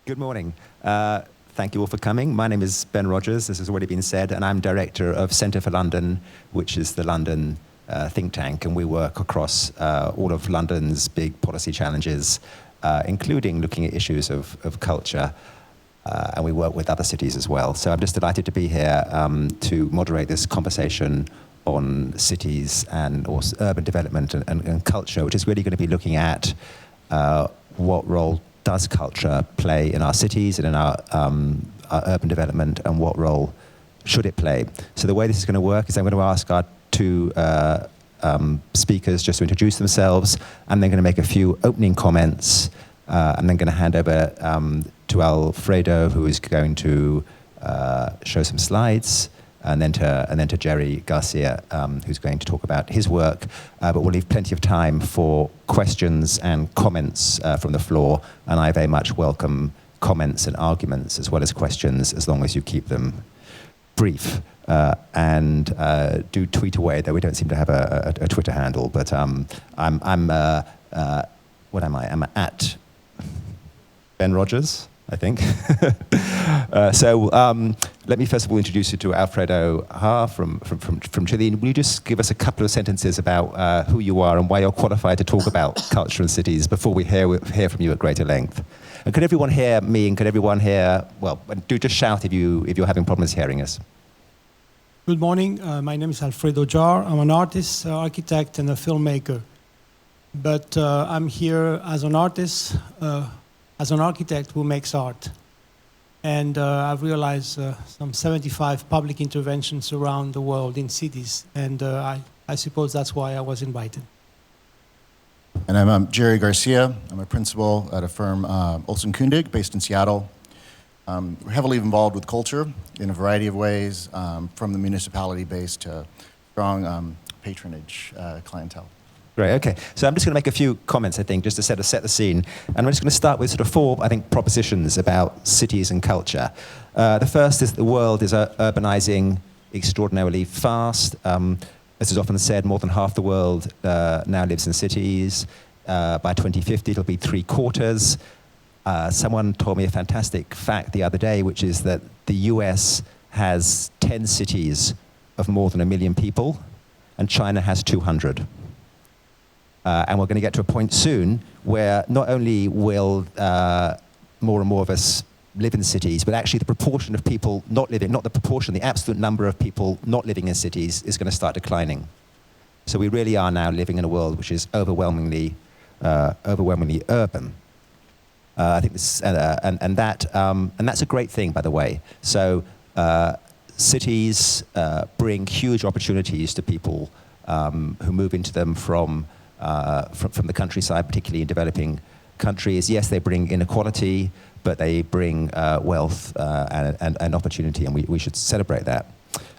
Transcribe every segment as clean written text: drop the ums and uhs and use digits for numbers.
Good morning. Thank you all for coming. My name is Ben Rogers, this has already been said, and I'm director of Centre for London, which is the London think tank, and we work across all of London's big policy challenges, including looking at issues of culture, and we work with other cities as well. So I'm just delighted to be here to moderate this conversation on cities and also urban development and culture, which is really going to be looking at what role does culture play in our cities and in our urban development, and what role should it play? So the way this is going to work is I'm going to ask our two speakers just to introduce themselves, and they're going to make a few opening comments, and then going to hand over to Alfredo, who is going to show some slides, and then to Jerry Garcia, who's going to talk about his work. But we'll leave plenty of time for questions and comments from the floor, and I very much welcome comments and arguments as well as questions, as long as you keep them brief. And do tweet away, though we don't seem to have a Twitter handle, but what am I? I'm at Ben Rogers, I think. So let me first of all introduce you to Alfredo Jaar from Chile. Will you just give us a couple of sentences about who you are and why you're qualified to talk about culture and cities before we hear from you at greater length? And could everyone hear me, and could everyone hear, well, do just shout if you're having problems hearing us. Good morning, my name is Alfredo Jaar. I'm an artist, architect and a filmmaker. But I'm here as an artist, as an architect who makes art. And I've realized some 75 public interventions around the world in cities. And I suppose that's why I was invited. And I'm Jerry Garcia. I'm a principal at a firm, Olson Kundig, based in Seattle. We're heavily involved with culture in a variety of ways, from the municipality base to strong patronage clientele. Great, okay. So I'm just going to make a few comments, I think, just to set the scene. And I'm just going to start with sort of four, I think, propositions about cities and culture. The first is the world is urbanizing extraordinarily fast. As is often said, more than half the world now lives in cities. By 2050, it'll be 3/4. Someone told me a fantastic fact the other day, which is that the US has 10 cities of more than 1 million people, and China has 200. And we're going to get to a point soon where not only will more and more of us live in cities, but actually the proportion of people not living, not the proportion, the absolute number of people not living in cities is going to start declining. So we really are now living in a world which is overwhelmingly urban. I think this, and that's a great thing, by the way. So cities bring huge opportunities to people who move into them from the countryside, particularly in developing countries. Yes, they bring inequality, but they bring wealth and opportunity, and we should celebrate that.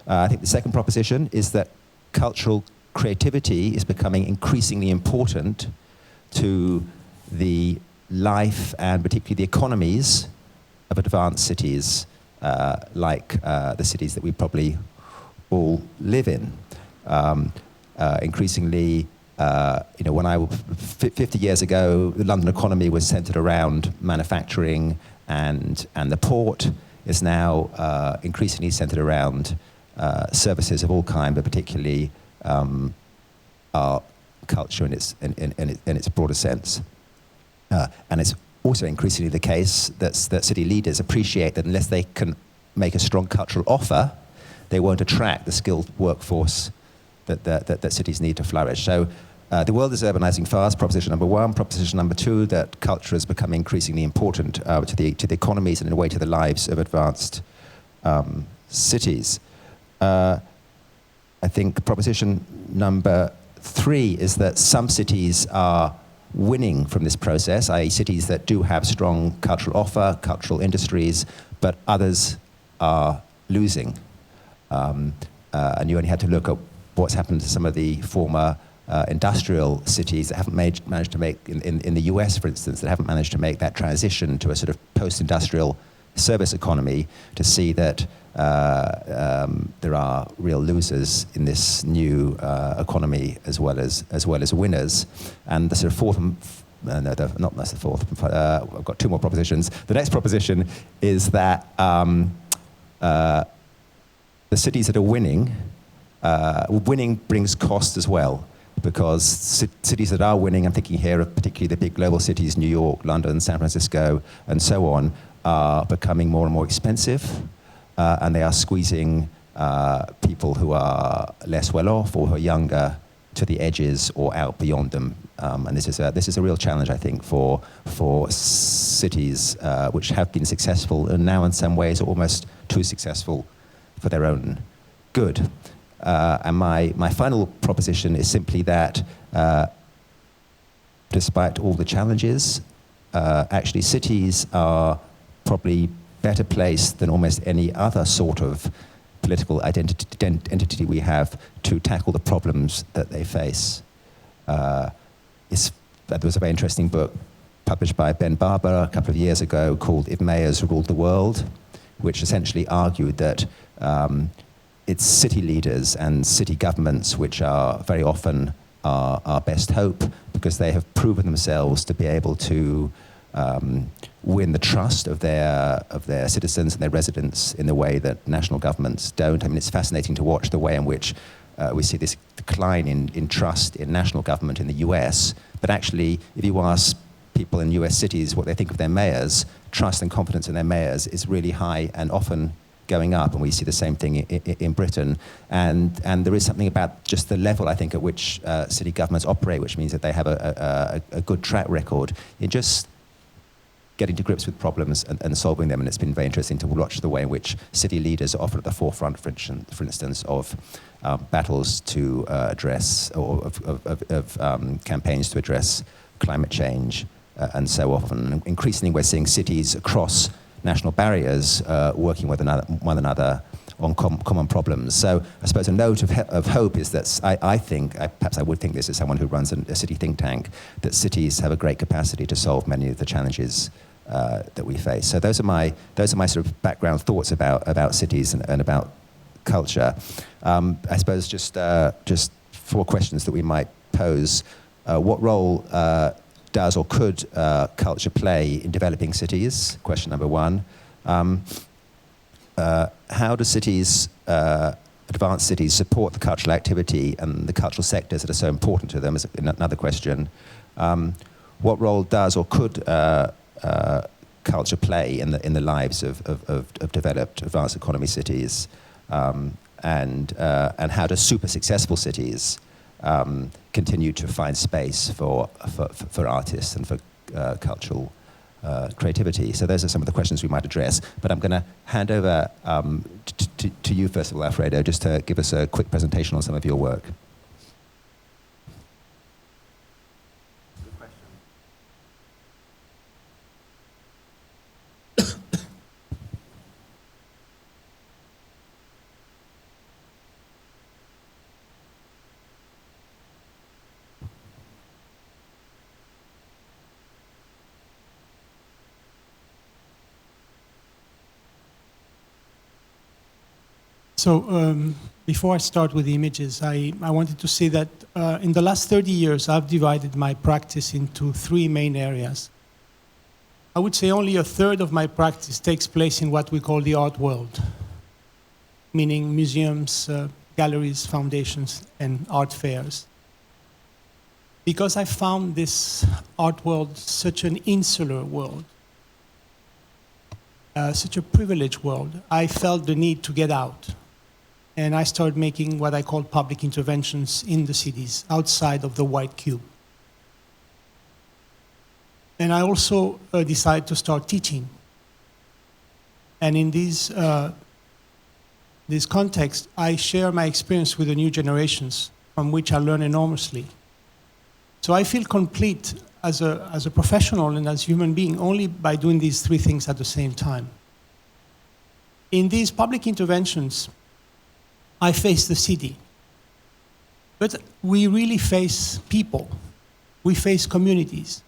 I think the second proposition is that cultural creativity is becoming increasingly important to the life and particularly the economies of advanced cities, like the cities that we probably all live in. Increasingly, when 50 years ago, the London economy was centered around manufacturing and the port is now increasingly centered around services of all kinds, but particularly our culture in its broader sense. And it's also increasingly the case that city leaders appreciate that unless they can make a strong cultural offer, they won't attract the skilled workforce that cities need to flourish. So the world is urbanizing fast, proposition number one. Proposition number two, that culture is becoming increasingly important to the economies and in a way to the lives of advanced cities. I think proposition number three is that some cities are winning from this process, i.e. cities that do have strong cultural offer, cultural industries, but others are losing. And you only had to look at what's happened to some of the former industrial cities that haven't managed to make, in the US, for instance, that haven't managed to make that transition to a sort of post-industrial service economy, to see that there are real losers in this new economy as well as winners. And the sort of fourth and no, not that's the fourth. I've got two more propositions. The next proposition is that the cities that are winning brings cost as well, because cities that are winning, I'm thinking here of particularly the big global cities, New York, London, San Francisco, and so on, are becoming more and more expensive, and they are squeezing people who are less well off or who are younger to the edges or out beyond them. And this is a real challenge, I think, for cities which have been successful and now in some ways are almost too successful for their own good. And my final proposition is simply that despite all the challenges, actually cities are probably better placed than almost any other sort of political entity we have to tackle the problems that they face. There was a very interesting book published by Ben Barber a couple of years ago called If Mayors Ruled the World, which essentially argued that it's city leaders and city governments which are very often our best hope, because they have proven themselves to be able to win the trust of their citizens and their residents in the way that national governments don't. I mean, it's fascinating to watch the way in which we see this decline in trust in national government in the US. But actually, if you ask people in US cities what they think of their mayors, trust and confidence in their mayors is really high and often going up, and we see the same thing in Britain. And there is something about just the level, I think, at which city governments operate, which means that they have a good track record in just getting to grips with problems and solving them. And it's been very interesting to watch the way in which city leaders are often at the forefront, for instance, of battles to address, or of campaigns to address climate change, and so often. Increasingly, we're seeing cities across national barriers working with one another on common problems. So I suppose a note of hope is that perhaps I would think this as someone who runs a city think tank, that cities have a great capacity to solve many of the challenges that we face. So those are my sort of background thoughts about cities and about culture. I suppose just 4 questions that we might pose. What role does or could culture play in developing cities? Question number 1. How do cities, advanced cities, support the cultural activity and the cultural sectors that are so important to them? Is another question. What role does or could culture play in the lives of developed, advanced economy cities? And how do super successful cities continue to find space for artists and for cultural creativity? So those are some of the questions we might address. But I'm going to hand over to you, first of all, Alfredo, just to give us a quick presentation on some of your work. So before I start with the images, I wanted to say that in the last 30 years, I've divided my practice into 3 main areas. I would say only a third of my practice takes place in what we call the art world, meaning museums, galleries, foundations, and art fairs. Because I found this art world such an insular world, such a privileged world, I felt the need to get out. And I started making what I call public interventions in the cities, outside of the white cube. And I also decided to start teaching. And in this context, I share my experience with the new generations, from which I learn enormously. So I feel complete as a professional and as a human being only by doing these 3 things at the same time. In these public interventions, I face the city. But we really face people. We face communities.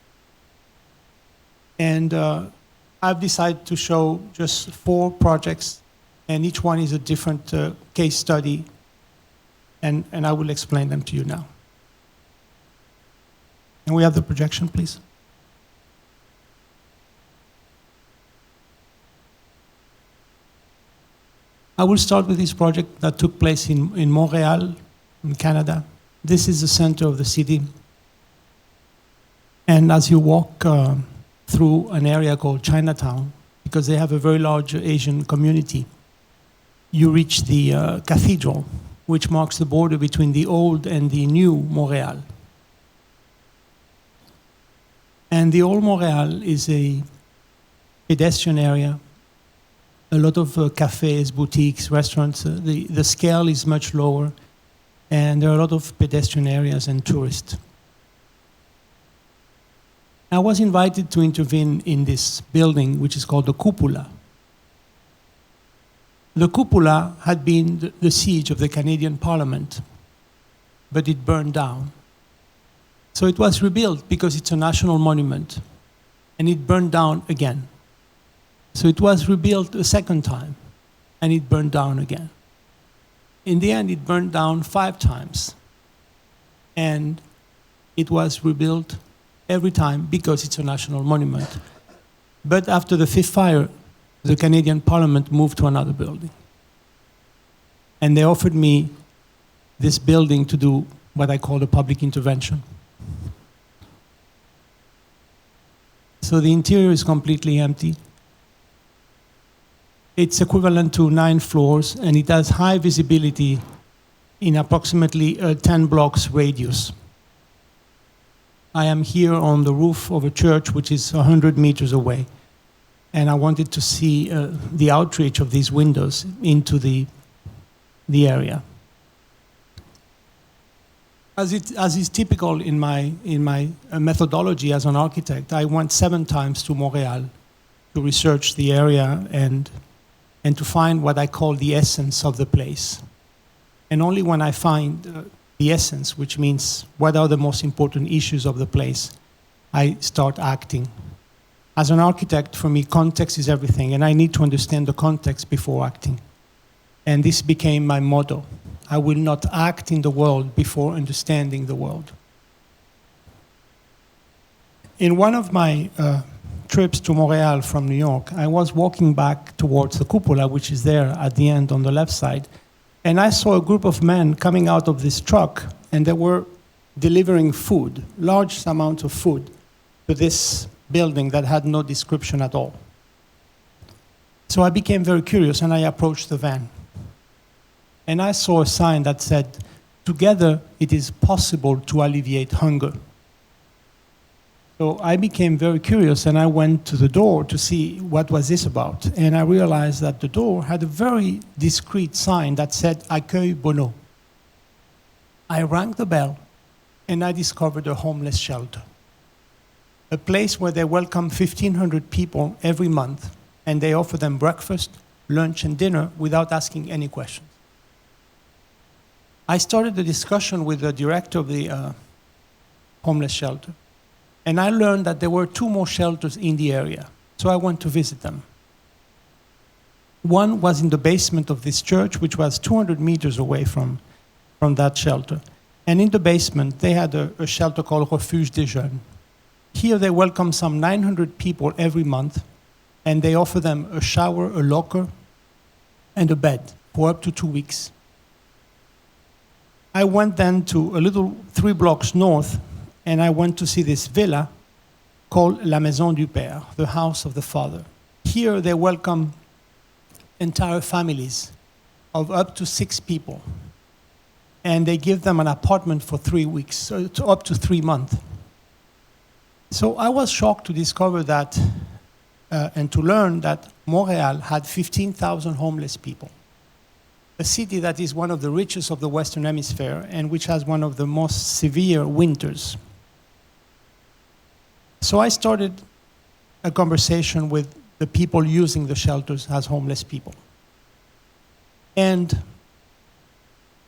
And I've decided to show just 4 projects, and each one is a different case study, and I will explain them to you now. And we have the projection, please. I will start with this project that took place in Montreal, in Canada. This is the center of the city. And as you walk through an area called Chinatown, because they have a very large Asian community, you reach the cathedral, which marks the border between the old and the new Montreal. And the old Montreal is a pedestrian area, a lot of cafes, boutiques, restaurants. The scale is much lower, and there are a lot of pedestrian areas and tourists. I was invited to intervene in this building, which is called the Cupola. The Cupola had been the siege of the Canadian Parliament, but it burned down. So it was rebuilt because it's a national monument, and it burned down again. So it was rebuilt a second time, and it burned down again. In the end, it burned down 5 times, and it was rebuilt every time because it's a national monument. But after the 5th fire, the Canadian Parliament moved to another building. And they offered me this building to do what I call a public intervention. So the interior is completely empty. It's equivalent to 9 floors, and it has high visibility in approximately a 10 blocks radius. I am here on the roof of a church which is 100 meters away, and I wanted to see the outreach of these windows into the area. As is typical in my methodology as an architect, I went 7 times to Montreal to research the area and to find what I call the essence of the place. And only when I find the essence, which means what are the most important issues of the place, I start acting. As an architect, for me, context is everything, and I need to understand the context before acting. And this became my motto. I will not act in the world before understanding the world. In one of my trips to Montreal from New York, I was walking back towards the cupola, which is there at the end on the left side, and I saw a group of men coming out of this truck, and they were delivering food, large amounts of food, to this building that had no description at all. So I became very curious, and I approached the van. And I saw a sign that said, "Together it is possible to alleviate hunger." So I became very curious, and I went to the door to see what was this about. And I realized that the door had a very discreet sign that said, "Accueil Bono." I rang the bell, and I discovered a homeless shelter, a place where they welcome 1,500 people every month, and they offer them breakfast, lunch, and dinner without asking any questions. I started a discussion with the director of the homeless shelter, and I learned that there were 2 more shelters in the area, so I went to visit them. One was in the basement of this church, which was 200 meters away from that shelter. And in the basement, they had a shelter called Refuge des Jeunes. Here they welcome some 900 people every month, and they offer them a shower, a locker, and a bed for up to 2 weeks. I went then to a little 3 blocks north, and I went to see this villa called La Maison du Père, the house of the father. Here they welcome entire families of up to 6 people, and they give them an apartment for 3 weeks, so up to 3 months. So I was shocked to discover that and to learn that Montreal had 15,000 homeless people. A city that is one of the richest of the Western Hemisphere and which has one of the most severe winters. So I started a conversation with the people using the shelters as homeless people. And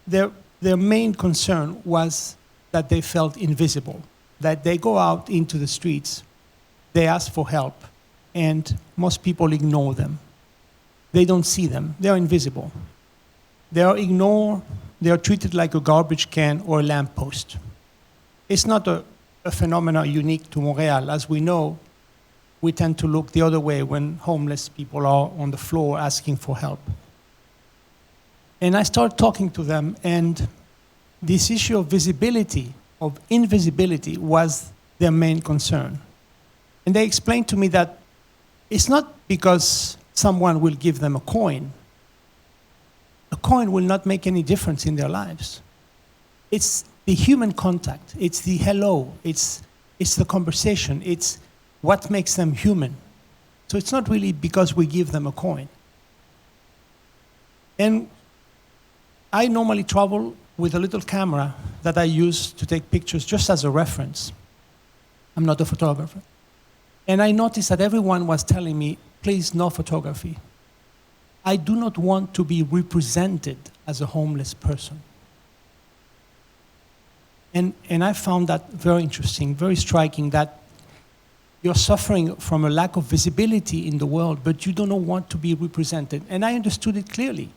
their main concern was that they felt invisible, that they go out into the streets, they ask for help, and most people ignore them. They don't see them, they are invisible. They are ignored, they are treated like a garbage can or a lamppost. It's not a phenomenon unique to Montreal. As we know, we tend to look the other way when homeless people are on the floor asking for help. And I started talking to them, and this issue of visibility, of invisibility, was their main concern. And they explained to me that it's not because someone will give them a coin. A coin will not make any difference in their lives. It's the human contact, it's the hello, it's the conversation, it's what makes them human. So it's not really because we give them a coin. And I normally travel with a little camera that I use to take pictures just as a reference. I'm not a photographer. And I noticed that everyone was telling me, please, no photography. I do not want to be represented as a homeless person. And I found that very interesting, very striking, that you're suffering from a lack of visibility in the world, but you don't want to be represented. And I understood it clearly.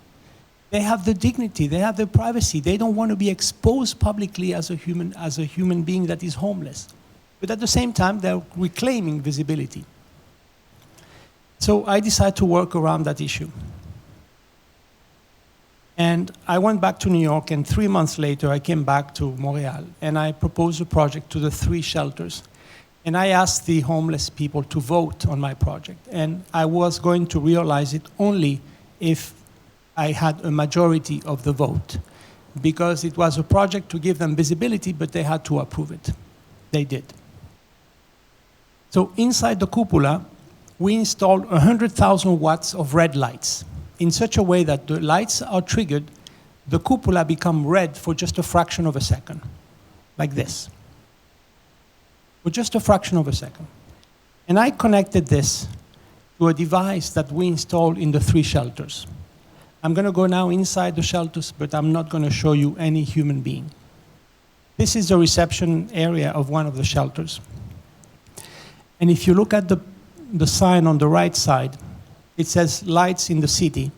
They have the dignity, they have the privacy. They don't want to be exposed publicly as a human being that is homeless. But at the same time, they're reclaiming visibility. So I decided to work around that issue. And I went back to New York, and 3 months later, I came back to Montreal, and I proposed a project to the 3 shelters. And I asked the homeless people to vote on my project. And I was going to realize it only if I had a majority of the vote, because it was a project to give them visibility, but they had to approve it. They did. So inside the cupola, we installed 100,000 watts of red lights in such a way that the lights are triggered, the cupola become red for just a fraction of a second, like this, for just a fraction of a second. And I connected this to a device that we installed in the 3 shelters. I'm going to go now inside the shelters, but I'm not going to show you any human being. This is the reception area of one of the shelters. And if you look at the sign on the right side, it says lights in the city.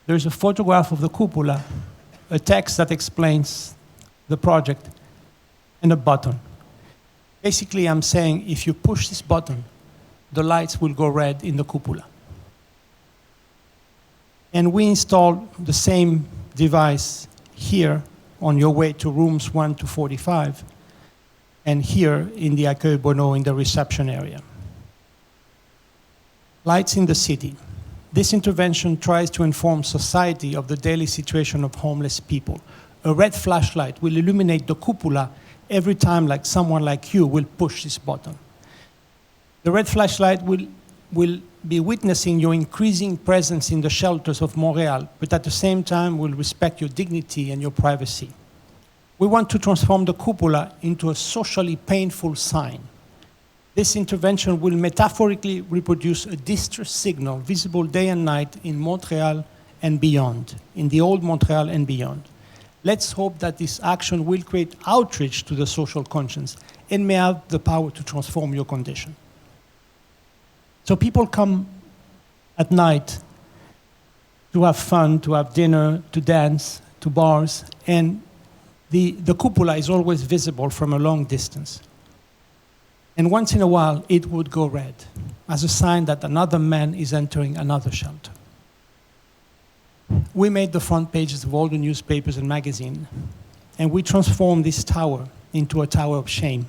There's a photograph of the cupola, a text that explains the project, and a button. Basically, I'm saying if you push this button, the lights will go red in the cupola. And we installed the same device here on your way to rooms 1 to 45, and here in the Accueil Bonneau in the reception area. Lights in the city. This intervention tries to inform society of the daily situation of homeless people. A red flashlight will illuminate the cupola every time like someone like you will push this button. The red flashlight will be witnessing your increasing presence in the shelters of Montreal, but at the same time will respect your dignity and your privacy. We want to transform the cupola into a socially painful sign. This intervention will metaphorically reproduce a distress signal visible day and night in Montreal and beyond, in the old Montreal and beyond. Let's hope that this action will create outrage to the social conscience and may have the power to transform your condition. So people come at night to have fun, to have dinner, to dance, to bars, and the cupola is always visible from a long distance. And once in a while, it would go red as a sign that another man is entering another shelter. We made the front pages of all the newspapers and magazines, and we transformed this tower into a tower of shame.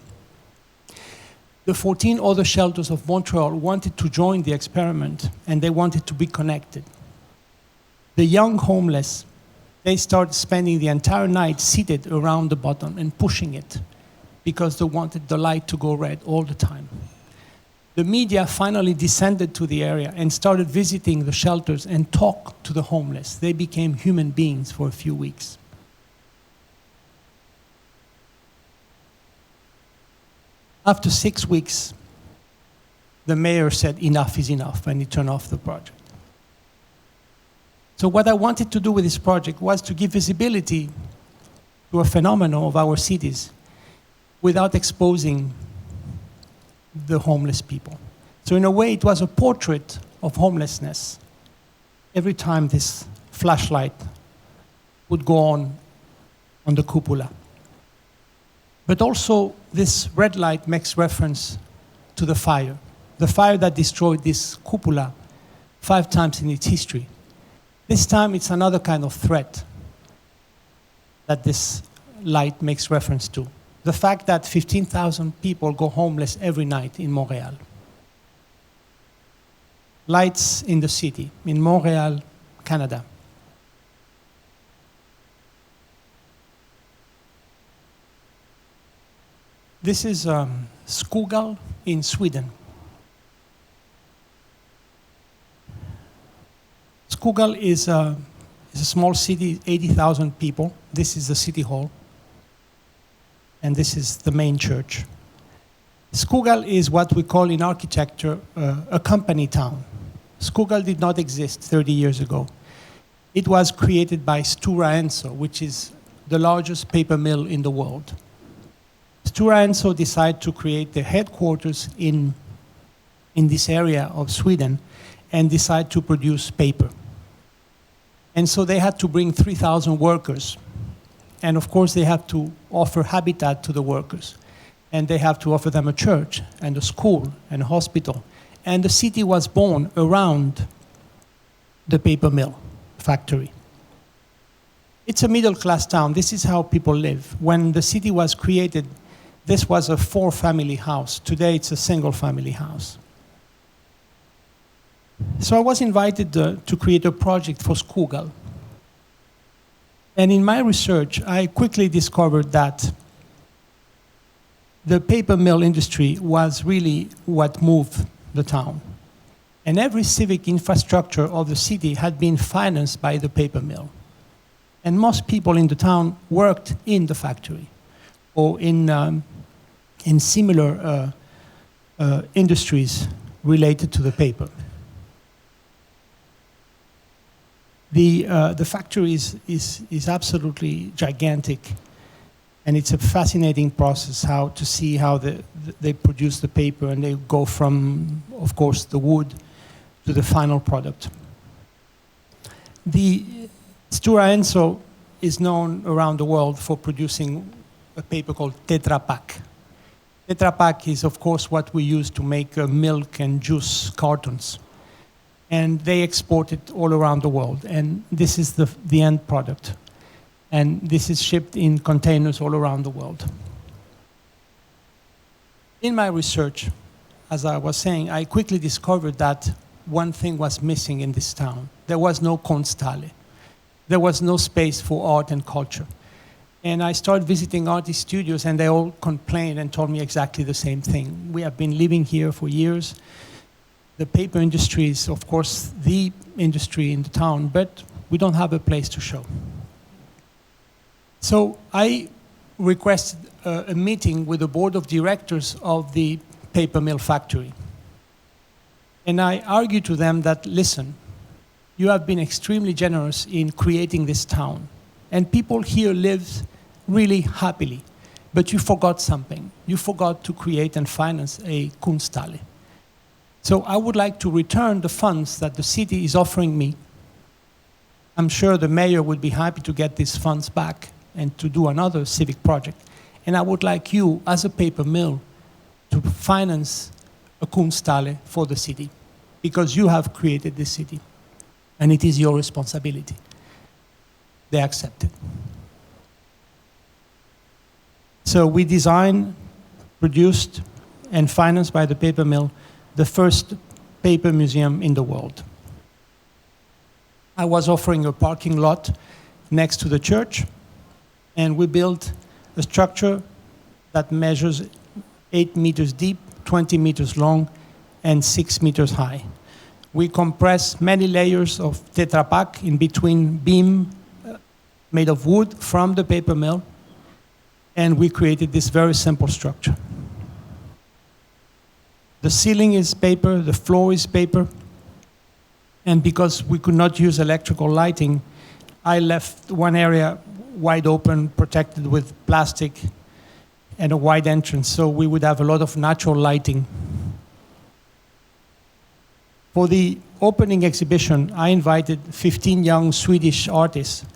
The 14 other shelters of Montreal wanted to join the experiment, and they wanted to be connected. The young homeless, they started spending the entire night seated around the button and pushing it because they wanted the light to go red all the time. The media finally descended to the area and started visiting the shelters and talked to the homeless. They became human beings for a few weeks. After 6 weeks, the mayor said enough is enough, and he turned off the project. So what I wanted to do with this project was to give visibility to a phenomenon of our cities without exposing the homeless people. So in a way, it was a portrait of homelessness every time this flashlight would go on the cupola. But also, this red light makes reference to the fire that destroyed this cupola 5 times in its history. This time it's another kind of threat that this light makes reference to. The fact that 15,000 people go homeless every night in Montreal. Lights in the city, in Montreal, Canada. This is Skoghall in Sweden. Skoghall is a small city, 80,000 people. This is the city hall. And this is the main church. Skoghall is what we call in architecture a company town. Skoghall did not exist 30 years ago. It was created by Stora Enso, which is the largest paper mill in the world. Stora Enso decided to create their headquarters in this area of Sweden and decide to produce paper. And so they had to bring 3,000 workers. And of course, they have to offer habitat to the workers. And they have to offer them a church and a school and a hospital. And the city was born around the paper mill factory. It's a middle-class town. This is how people live. When the city was created, this was a 4-family house. Today, it's a single-family house. So I was invited to create a project for Skoghall. And in my research, I quickly discovered that the paper mill industry was really what moved the town. And every civic infrastructure of the city had been financed by the paper mill. And most people in the town worked in the factory or in similar industries related to the paper. The factory is absolutely gigantic, and it's a fascinating process to see how they produce the paper, and they go from, of course, the wood to the final product. The Stora Enso is known around the world for producing a paper called Tetra Pak. Tetra Pak is, of course, what we use to make milk and juice cartons. And they export it all around the world. And this is the end product. And this is shipped in containers all around the world. In my research, as I was saying, I quickly discovered that one thing was missing in this town. There was no Kunsthalle. There was no space for art and culture. And I started visiting artist studios, and they all complained and told me exactly the same thing. We have been living here for years. The paper industry is, of course, the industry in the town, but we don't have a place to show. So I requested a meeting with the board of directors of the paper mill factory. And I argued to them that, listen, you have been extremely generous in creating this town. And people here live really happily. But you forgot something. You forgot to create and finance a Kunsthalle. So I would like to return the funds that the city is offering me. I'm sure the mayor would be happy to get these funds back and to do another civic project. And I would like you, as a paper mill, to finance a Kunsthalle for the city, because you have created this city, and it is your responsibility. They accepted. So we designed, produced, and financed by the paper mill the first paper museum in the world. I was offering a parking lot next to the church, and we built a structure that measures 8 meters deep, 20 meters long, and 6 meters high. We compress many layers of Tetra Pak in between beam made of wood from the paper mill, and we created this very simple structure. The ceiling is paper, the floor is paper, and because we could not use electrical lighting, I left one area wide open, protected with plastic, and a wide entrance, so we would have a lot of natural lighting. For the opening exhibition, I invited 15 young Swedish artists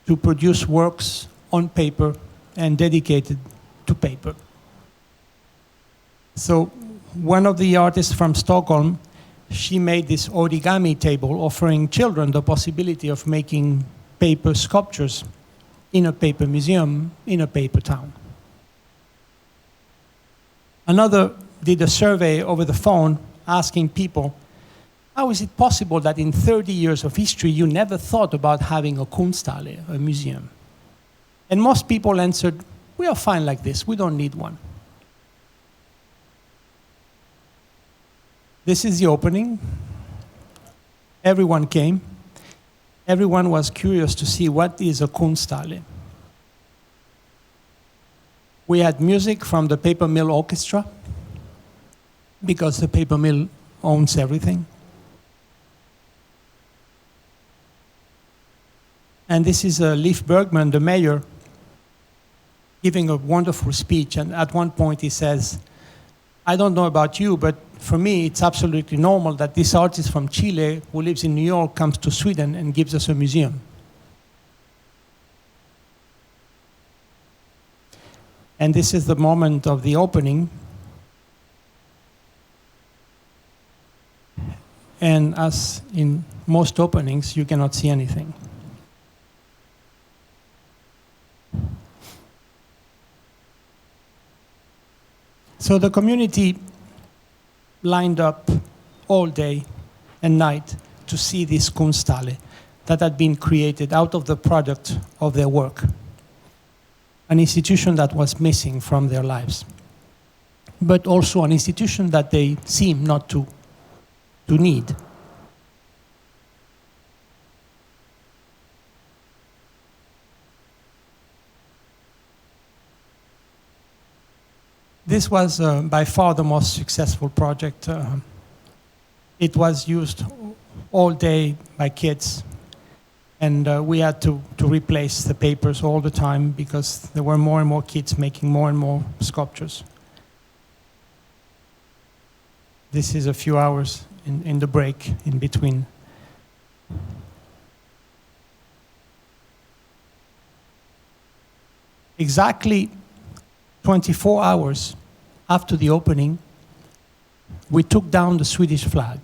to produce works on paper and dedicated to paper. So one of the artists from Stockholm she made this origami table offering children the possibility of making paper sculptures in a paper museum in a paper town. Another did a survey over the phone asking people, how is it possible that in 30 years of history you never thought about having a Kunsthalle, a museum? And most people answered, we are fine like this, we don't need one. This is the opening. Everyone came. Everyone was curious to see what is a Kunsthalle. We had music from the paper mill orchestra, because the paper mill owns everything. And this is Leif Bergman, the mayor, giving a wonderful speech. And at one point he says, I don't know about you, but for me it's absolutely normal that this artist from Chile who lives in New York comes to Sweden and gives us a museum. And this is the moment of the opening. And as in most openings, you cannot see anything. So the community lined up all day and night to see this Kunsthalle that had been created out of the product of their work, an institution that was missing from their lives, but also an institution that they seem not to need. This was by far the most successful project. It was used all day by kids, and we had to replace the papers all the time because there were more and more kids making more and more sculptures. This is a few hours in the break in between. Exactly 24 hours after the opening, we took down the Swedish flag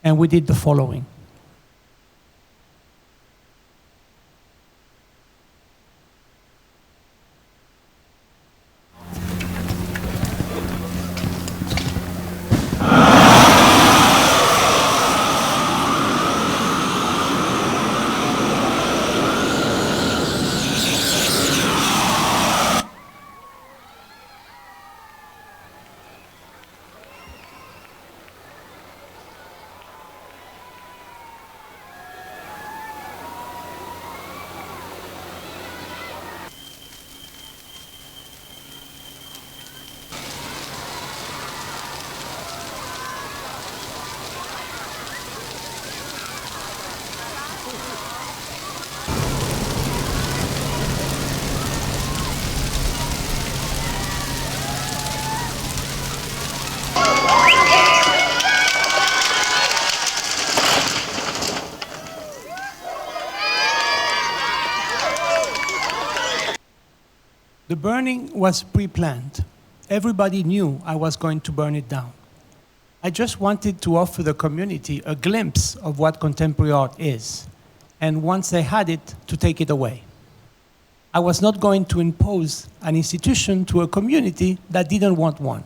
and we did the following. The burning was pre-planned. Everybody knew I was going to burn it down. I just wanted to offer the community a glimpse of what contemporary art is, and once they had it, to take it away. I was not going to impose an institution to a community that didn't want one.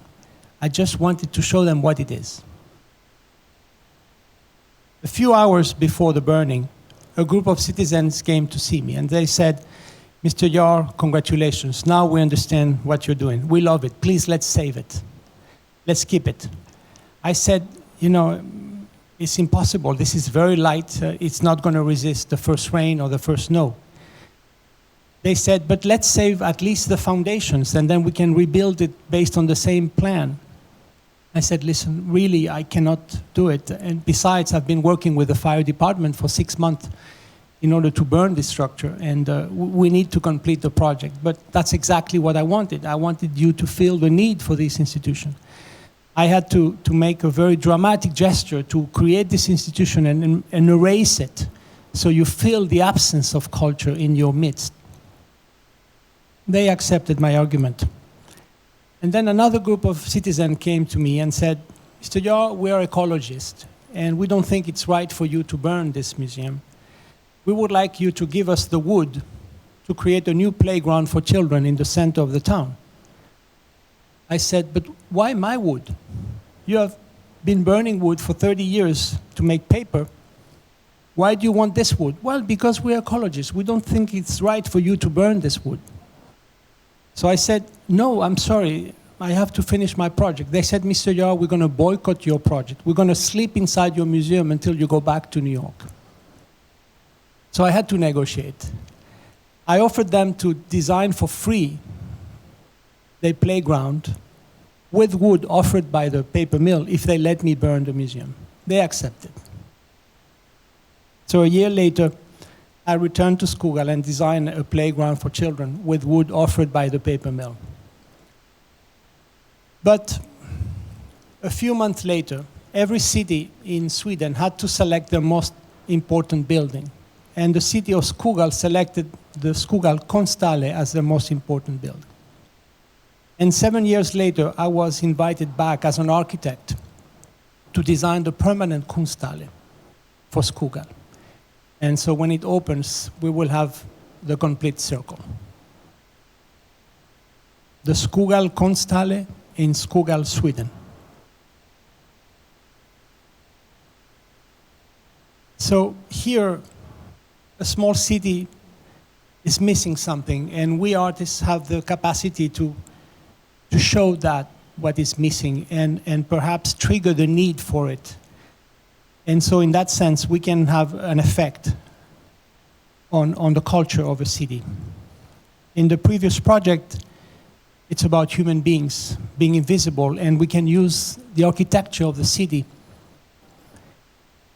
I just wanted to show them what it is. A few hours before the burning, a group of citizens came to see me, and they said, Mr. Jaar, congratulations. Now we understand what you're doing. We love it. Please, let's save it. Let's keep it. I said, you know, it's impossible. This is very light. It's not going to resist the first rain or the first snow. They said, but let's save at least the foundations, and then we can rebuild it based on the same plan. I said, listen, really, I cannot do it. And besides, I've been working with the fire department for 6 months in order to burn this structure, and we need to complete the project. But that's exactly what I wanted. I wanted you to feel the need for this institution. I had to make a very dramatic gesture to create this institution and erase it, so you feel the absence of culture in your midst. They accepted my argument. And then another group of citizens came to me and said, Mr. Jaar, we are ecologists, and we don't think it's right for you to burn this museum. We would like you to give us the wood to create a new playground for children in the center of the town. I said, but why my wood? You have been burning wood for 30 years to make paper. Why do you want this wood? Well, because we're ecologists. We don't think it's right for you to burn this wood. So I said, no, I'm sorry. I have to finish my project. They said, Mr. Jaar, we're going to boycott your project. We're going to sleep inside your museum until you go back to New York. So I had to negotiate. I offered them to design for free their playground with wood offered by the paper mill if they let me burn the museum. They accepted. So a year later, I returned to Skoghall and designed a playground for children with wood offered by the paper mill. But a few months later, every city in Sweden had to select their most important building. And the city of Skoghall selected the Skoghall Konsthalle as their most important building. And 7 years later, I was invited back as an architect to design the permanent Konsthalle for Skoghall. And so when it opens, we will have the complete circle. The Skoghall Konsthalle in Skoghall, Sweden. So here, a small city is missing something, and we artists have the capacity to show that what is missing and perhaps trigger the need for it. And so in that sense, we can have an effect on the culture of a city. In the previous project, it's about human beings being invisible, and we can use the architecture of the city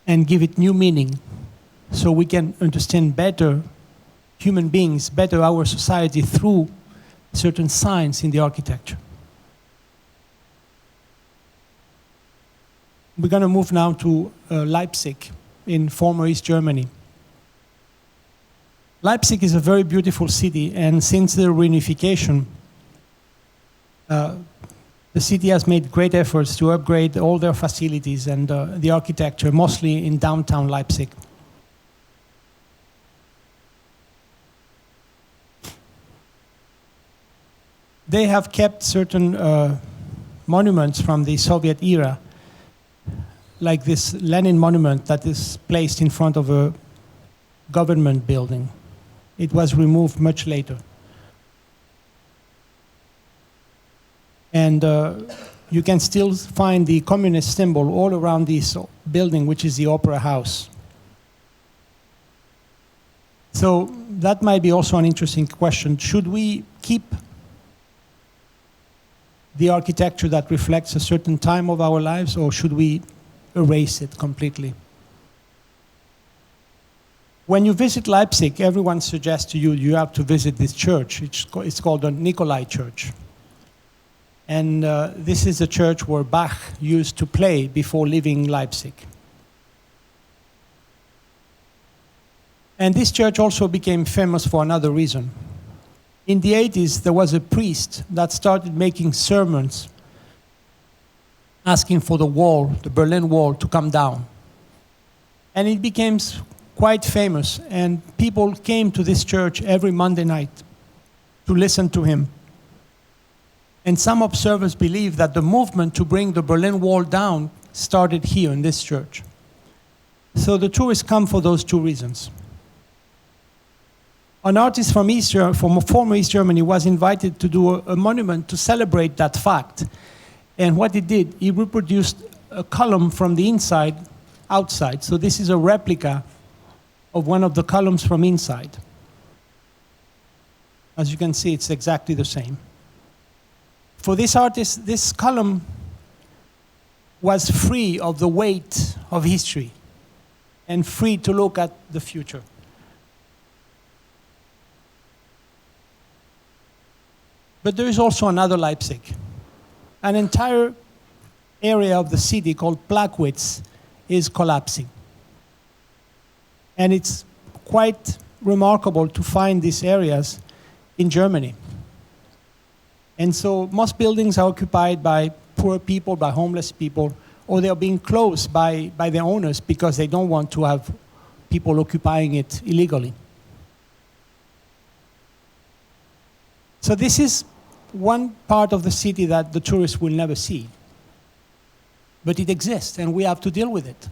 and give it new meaning so we can understand better human beings, better our society through certain signs in the architecture. We're going to move now to Leipzig in former East Germany. Leipzig is a very beautiful city, and since the reunification, the city has made great efforts to upgrade all their facilities and the architecture, mostly in downtown Leipzig. They have kept certain monuments from the Soviet era, like this Lenin monument that is placed in front of a government building. It was removed much later. And you can still find the communist symbol all around this building, which is the Opera House. So that might be also an interesting question. Should we keep the architecture that reflects a certain time of our lives, or should we erase it completely? When you visit Leipzig, everyone suggests to you you have to visit this church. It's called the Nikolai Church. And this is a church where Bach used to play before leaving Leipzig. And this church also became famous for another reason. In the 80s, there was a priest that started making sermons asking for the wall, the Berlin Wall, to come down. And it became quite famous, and people came to this church every Monday night to listen to him. And some observers believe that the movement to bring the Berlin Wall down started here in this church. So the tourists come for those two reasons. An artist from former East Germany was invited to do a monument to celebrate that fact. And what he did, he reproduced a column from the inside outside. So this is a replica of one of the columns from inside. As you can see, it's exactly the same. For this artist, this column was free of the weight of history and free to look at the future. But there is also another Leipzig. An entire area of the city called Plagwitz is collapsing. And it's quite remarkable to find these areas in Germany. And so most buildings are occupied by poor people, by homeless people, or they're being closed by the owners because they don't want to have people occupying it illegally. So this is one part of the city that the tourists will never see. But it exists, and we have to deal with it.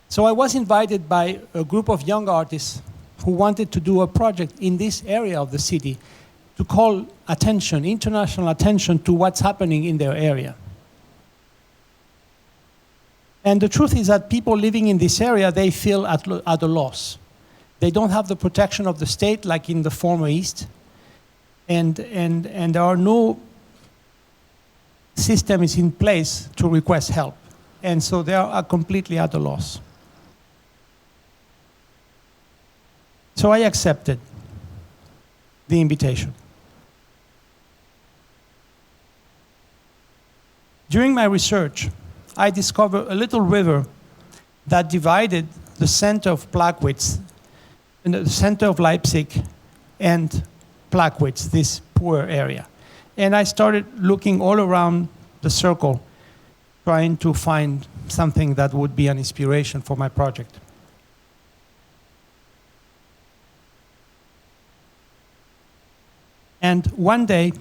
So I was invited by a group of young artists who wanted to do a project in this area of the city to call attention, international attention, to what's happening in their area. And the truth is that people living in this area, they feel at a loss. They don't have the protection of the state like in the former East. And there are no systems in place to request help. And so they are completely at a loss. So I accepted the invitation. During my research, I discovered a little river that divided the center of Plagwitz, and the center of Leipzig, and Plagwitz, this poor area. And I started looking all around the circle, trying to find something that would be an inspiration for my project. And one day,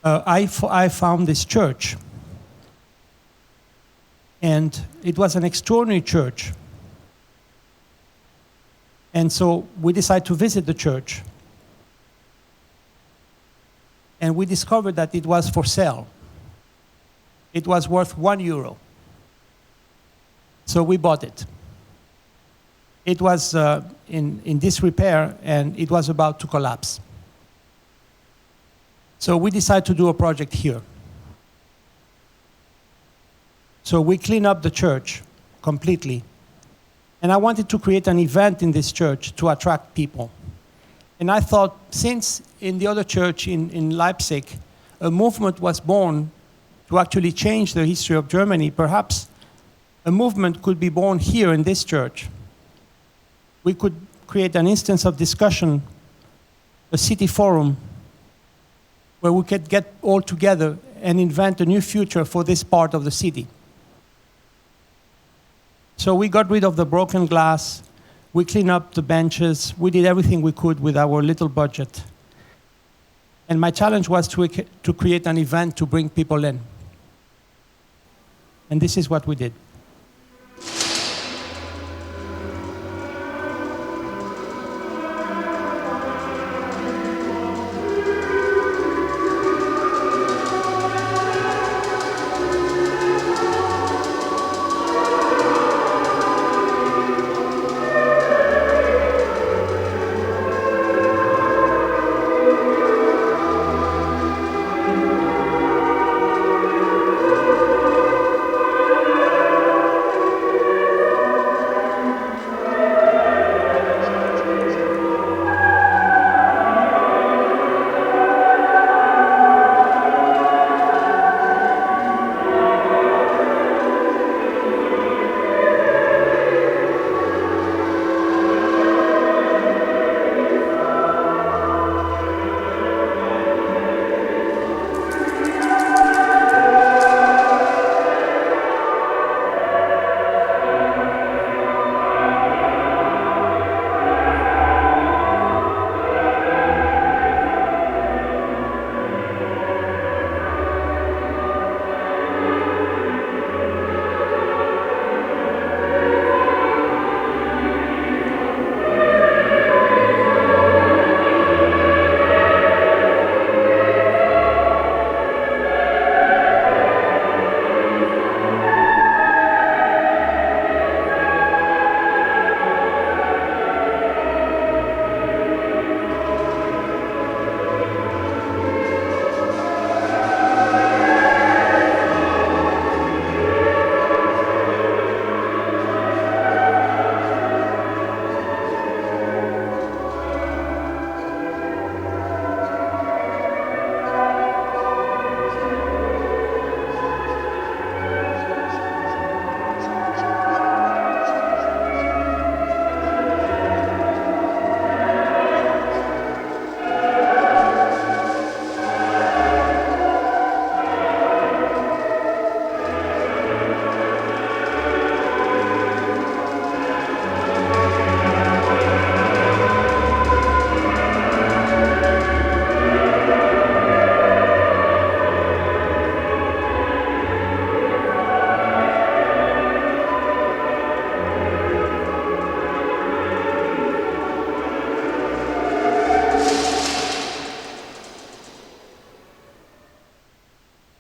I found this church. And it was an extraordinary church. And so we decided to visit the church. And we discovered that it was for sale. It was worth €1. So we bought it. It was in disrepair, and it was about to collapse. So we decided to do a project here. So we cleaned up the church completely. And I wanted to create an event in this church to attract people. And I thought, since in the other church in Leipzig, a movement was born to actually change the history of Germany, perhaps a movement could be born here in this church. We could create an instance of discussion, a city forum, where we could get all together and invent a new future for this part of the city. So we got rid of the broken glass, we cleaned up the benches, we did everything we could with our little budget. And my challenge was to create an event to bring people in. And this is what we did.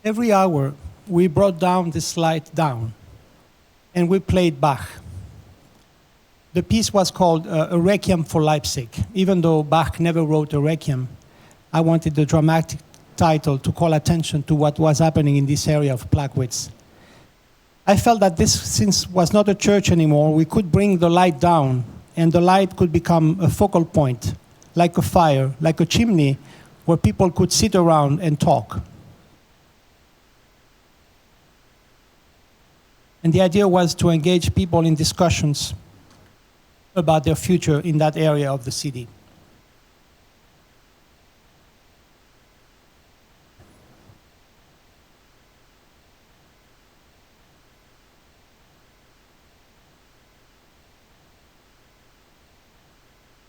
Every hour, we brought down this light down, and we played Bach. The piece was called A Requiem for Leipzig. Even though Bach never wrote a requiem, I wanted the dramatic title to call attention to what was happening in this area of Plagwitz. I felt that this, since was not a church anymore, we could bring the light down, and the light could become a focal point, like a fire, like a chimney, where people could sit around and talk. And the idea was to engage people in discussions about their future in that area of the city.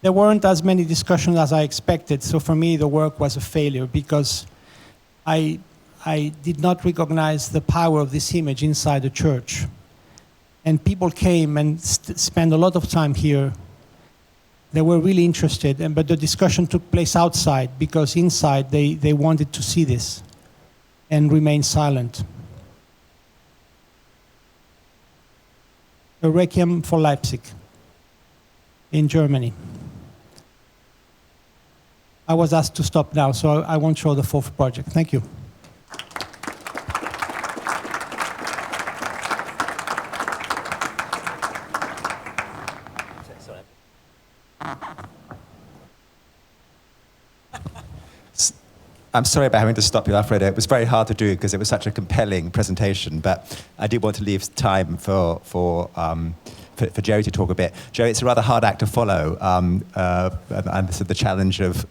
There weren't as many discussions as I expected, so for me the work was a failure because I did not recognize the power of this image inside the church. And people came and spent a lot of time here. They were really interested, but the discussion took place outside because inside they wanted to see this and remain silent. A Requiem for Leipzig in Germany. I was asked to stop now, so I won't show the fourth project. Thank you. I'm sorry about having to stop you, Alfredo. It was very hard to do because it was such a compelling presentation, but I did want to leave time for Jerry to talk a bit. Jerry, it's a rather hard act to follow, and this is the challenge of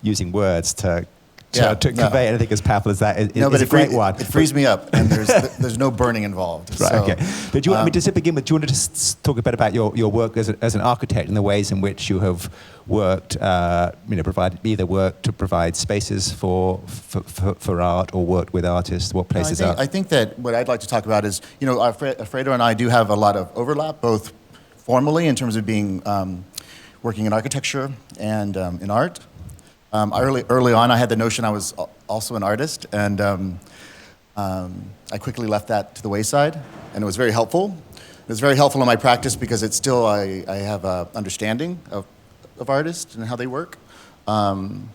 using words to convey anything as powerful as that is a great one. It frees me up, and there's no burning involved. Right, so, okay. But do you want me to begin with, do you want to just talk a bit about your work as an architect and the ways in which you have worked, either worked to provide spaces for art or worked with artists? What places are? I think that what I'd like to talk about is, Alfredo and I do have a lot of overlap, both formally in terms of being working in architecture and in art. Early on, I had the notion I was also an artist, and I quickly left that to the wayside, and it was very helpful. It was very helpful in my practice because it's still, I have an understanding of artists and how they work. And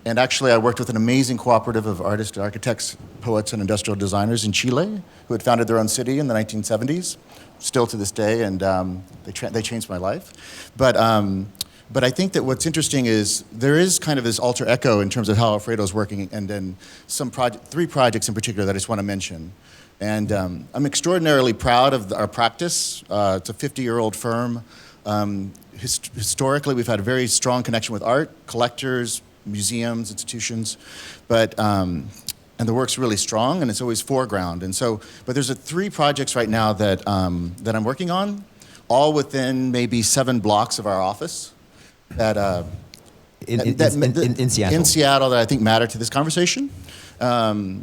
actually, I worked with an amazing cooperative of artists, architects, poets, and industrial designers in Chile who had founded their own city in the 1970s, still to this day, and they changed my life. But I think that what's interesting is there is kind of this alter echo in terms of how Alfredo's working, and then three projects in particular that I just want to mention. And I'm extraordinarily proud of our practice. It's a 50-year-old firm. Historically, we've had a very strong connection with art, collectors, museums, institutions, and the work's really strong, and it's always foreground. And so, but there's three projects right now that I'm working on, all within maybe 7 blocks of our office. In Seattle. In Seattle, that I think matter to this conversation. For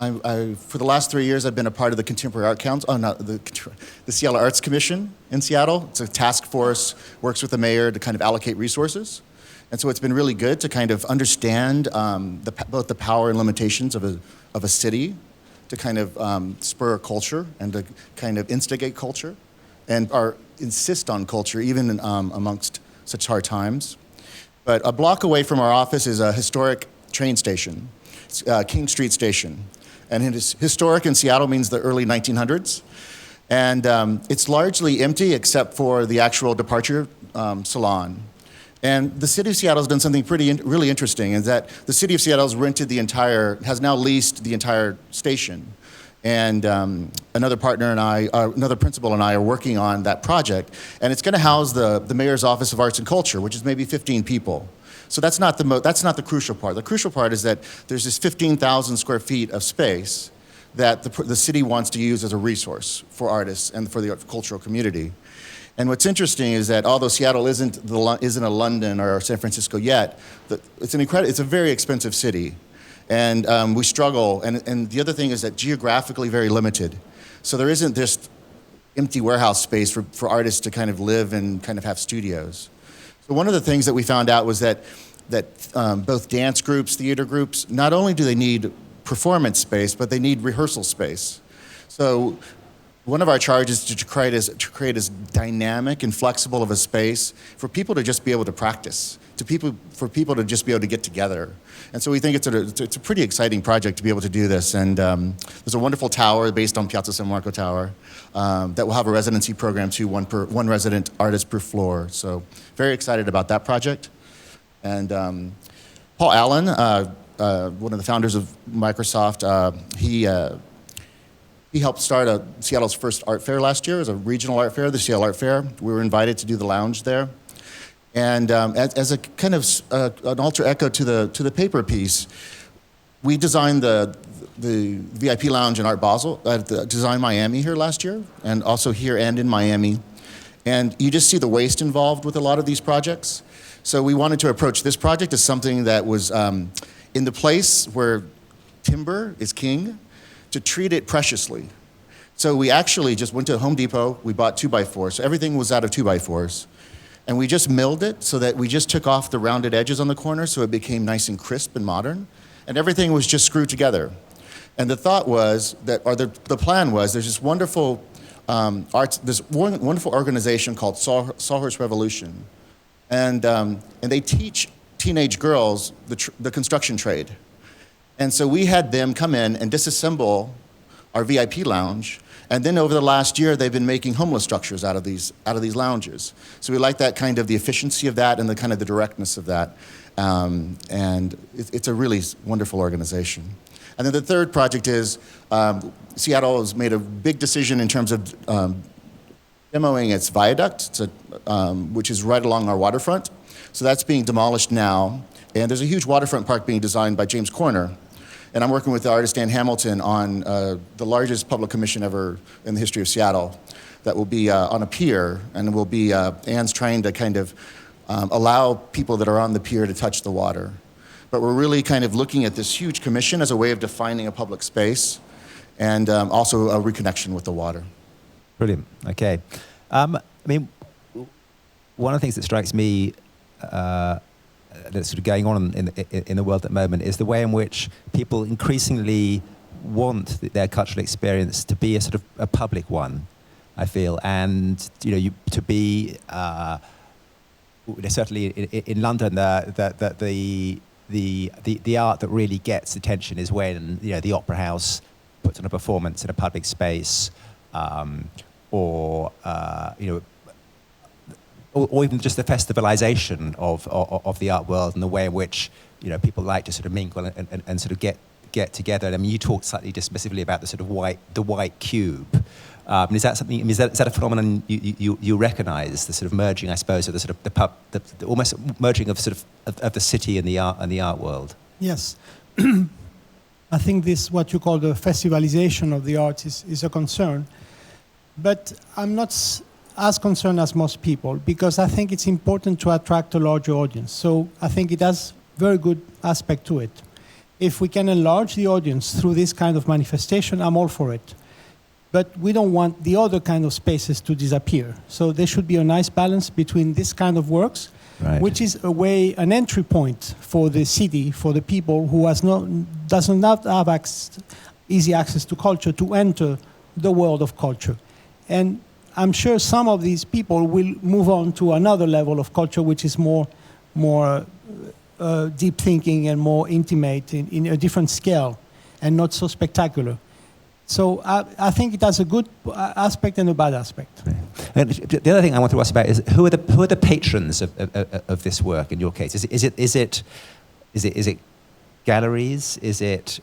the last 3 years, I've been a part of the Contemporary Art Council, the Seattle Arts Commission in Seattle. It's a task force, works with the mayor to kind of allocate resources. And so it's been really good to kind of understand both the power and limitations of a city to kind of spur a culture and to kind of instigate culture and insist on culture even amongst such hard times. But a block away from our office is a historic train station, King Street Station. And it is historic in Seattle means the early 1900s. And it's largely empty except for the actual departure salon. And the city of Seattle has done something really interesting, is that the city of Seattle has now leased the entire station. And another principal and I are working on that project. And it's going to house the Mayor's Office of Arts and Culture, which is maybe 15 people. So that's not the crucial part. The crucial part is that there's this 15,000 square feet of space that the city wants to use as a resource for artists and for the cultural community. And what's interesting is that although Seattle isn't a London or San Francisco yet, it's a very expensive city. And we struggle, and the other thing is that geographically very limited. So there isn't this empty warehouse space for artists to kind of live and kind of have studios. So one of the things that we found out was that both dance groups, theater groups, not only do they need performance space, but they need rehearsal space. So one of our charges is to create as dynamic and flexible of a space for people to just be able to practice, for people to just be able to get together. And so we think it's a pretty exciting project to be able to do this. And there's a wonderful tower based on Piazza San Marco Tower that will have a residency program too, one resident artist per floor. So very excited about that project. And Paul Allen, one of the founders of Microsoft, he helped start Seattle's first art fair last year. It was a regional art fair, the Seattle Art Fair. We were invited to do the lounge there. And as a kind of an alter echo to the paper piece, we designed the VIP lounge in Art Basel at the Design Miami here last year, and also here and in Miami. And you just see the waste involved with a lot of these projects. So we wanted to approach this project as something that was in the place where timber is king, to treat it preciously. So we actually just went to Home Depot, we bought 2x4s. So everything was out of 2x4s. And we just milled it so that we just took off the rounded edges on the corner so it became nice and crisp and modern. And everything was just screwed together. And the thought was that, or the plan was, there's this wonderful wonderful organization called Sawhorse Revolution. And they teach teenage girls the construction trade. And so we had them come in and disassemble our VIP lounge. And then over the last year, they've been making homeless structures out of these lounges. So we like that kind of the efficiency of that and the kind of the directness of that. And it's a really wonderful organization. And then the third project is Seattle has made a big decision in terms of demoing its viaduct, which is right along our waterfront. So that's being demolished now. And there's a huge waterfront park being designed by James Corner. And I'm working with the artist Dan Hamilton on the largest public commission ever in the history of Seattle that will be on a pier, and will be, Anne's trying to kind of allow people that are on the pier to touch the water. But we're really kind of looking at this huge commission as a way of defining a public space and also a reconnection with the water. Brilliant, okay. I mean, one of the things that strikes me that's sort of going on in the world at the moment is the way in which people increasingly want their cultural experience to be a sort of a public one, I feel, and to be certainly in London the art that really gets attention is when the Opera House puts on a performance in a public space, or even just the festivalization of the art world and the way in which people like to sort of mingle and sort of get together. I mean, you talked slightly dismissively about the sort of white cube. Is that something? I mean, is that a phenomenon you recognise, the sort of merging, I suppose, of the sort of the almost merging of sort of the city and the art world? Yes. I think this, what you call the festivalization of the arts, is a concern, but I'm not as concerned as most people, because I think it's important to attract a larger audience. So I think it has very good aspect to it. If we can enlarge the audience through this kind of manifestation, I'm all for it. But we don't want the other kind of spaces to disappear. So there should be a nice balance between this kind of works, right, which is an entry point for the city, for the people who does not have easy access to culture, to enter the world of culture. And I'm sure some of these people will move on to another level of culture, which is more deep thinking and more intimate in a different scale and not so spectacular. So I think it has a good aspect and a bad aspect. Right. And the other thing I want to ask about is who are the patrons of this work in your case? Is it galleries? Is it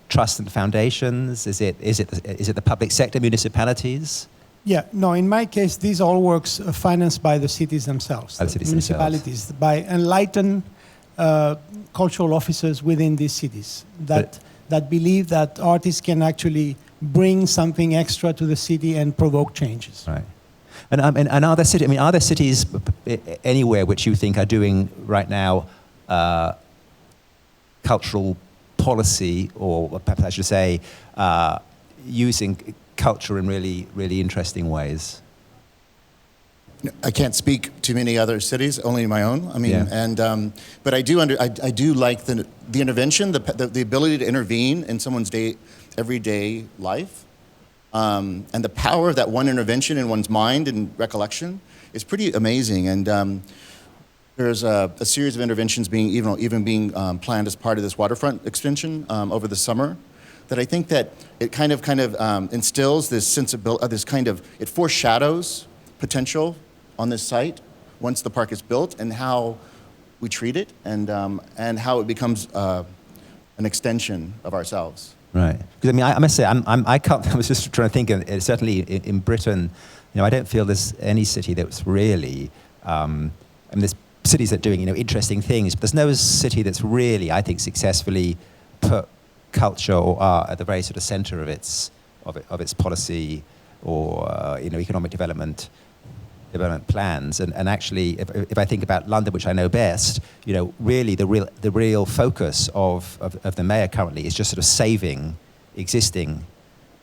trusts and foundations? Is it the public sector, municipalities? Yeah, no, in my case, these all works are financed by the cities themselves, municipalities, by enlightened cultural officers within these cities that believe that artists can actually bring something extra to the city and provoke changes. Right. And are there cities anywhere which you think are doing right now cultural policy, or perhaps I should say, using culture in really, really interesting ways? I can't speak to many other cities, only my own. I mean, Yeah. But I do like the intervention, the ability to intervene in someone's everyday life, and the power of that one intervention in one's mind and recollection is pretty amazing. And there's a series of interventions being planned as part of this waterfront extension over the summer. That I think that it kind of instills this sensibility, it foreshadows potential on this site once the park is built, and how we treat it, and how it becomes an extension of ourselves. Right. Because I mean, I must say, I can't. I was just trying to think. Certainly in Britain, I don't feel there's any city that's really. I mean, there's cities that are doing interesting things, but there's no city that's really, I think, successfully put culture or art at the very sort of center of its policy or economic development plans. And actually, if I think about London, which I know best, really the real focus of the mayor currently is just sort of saving existing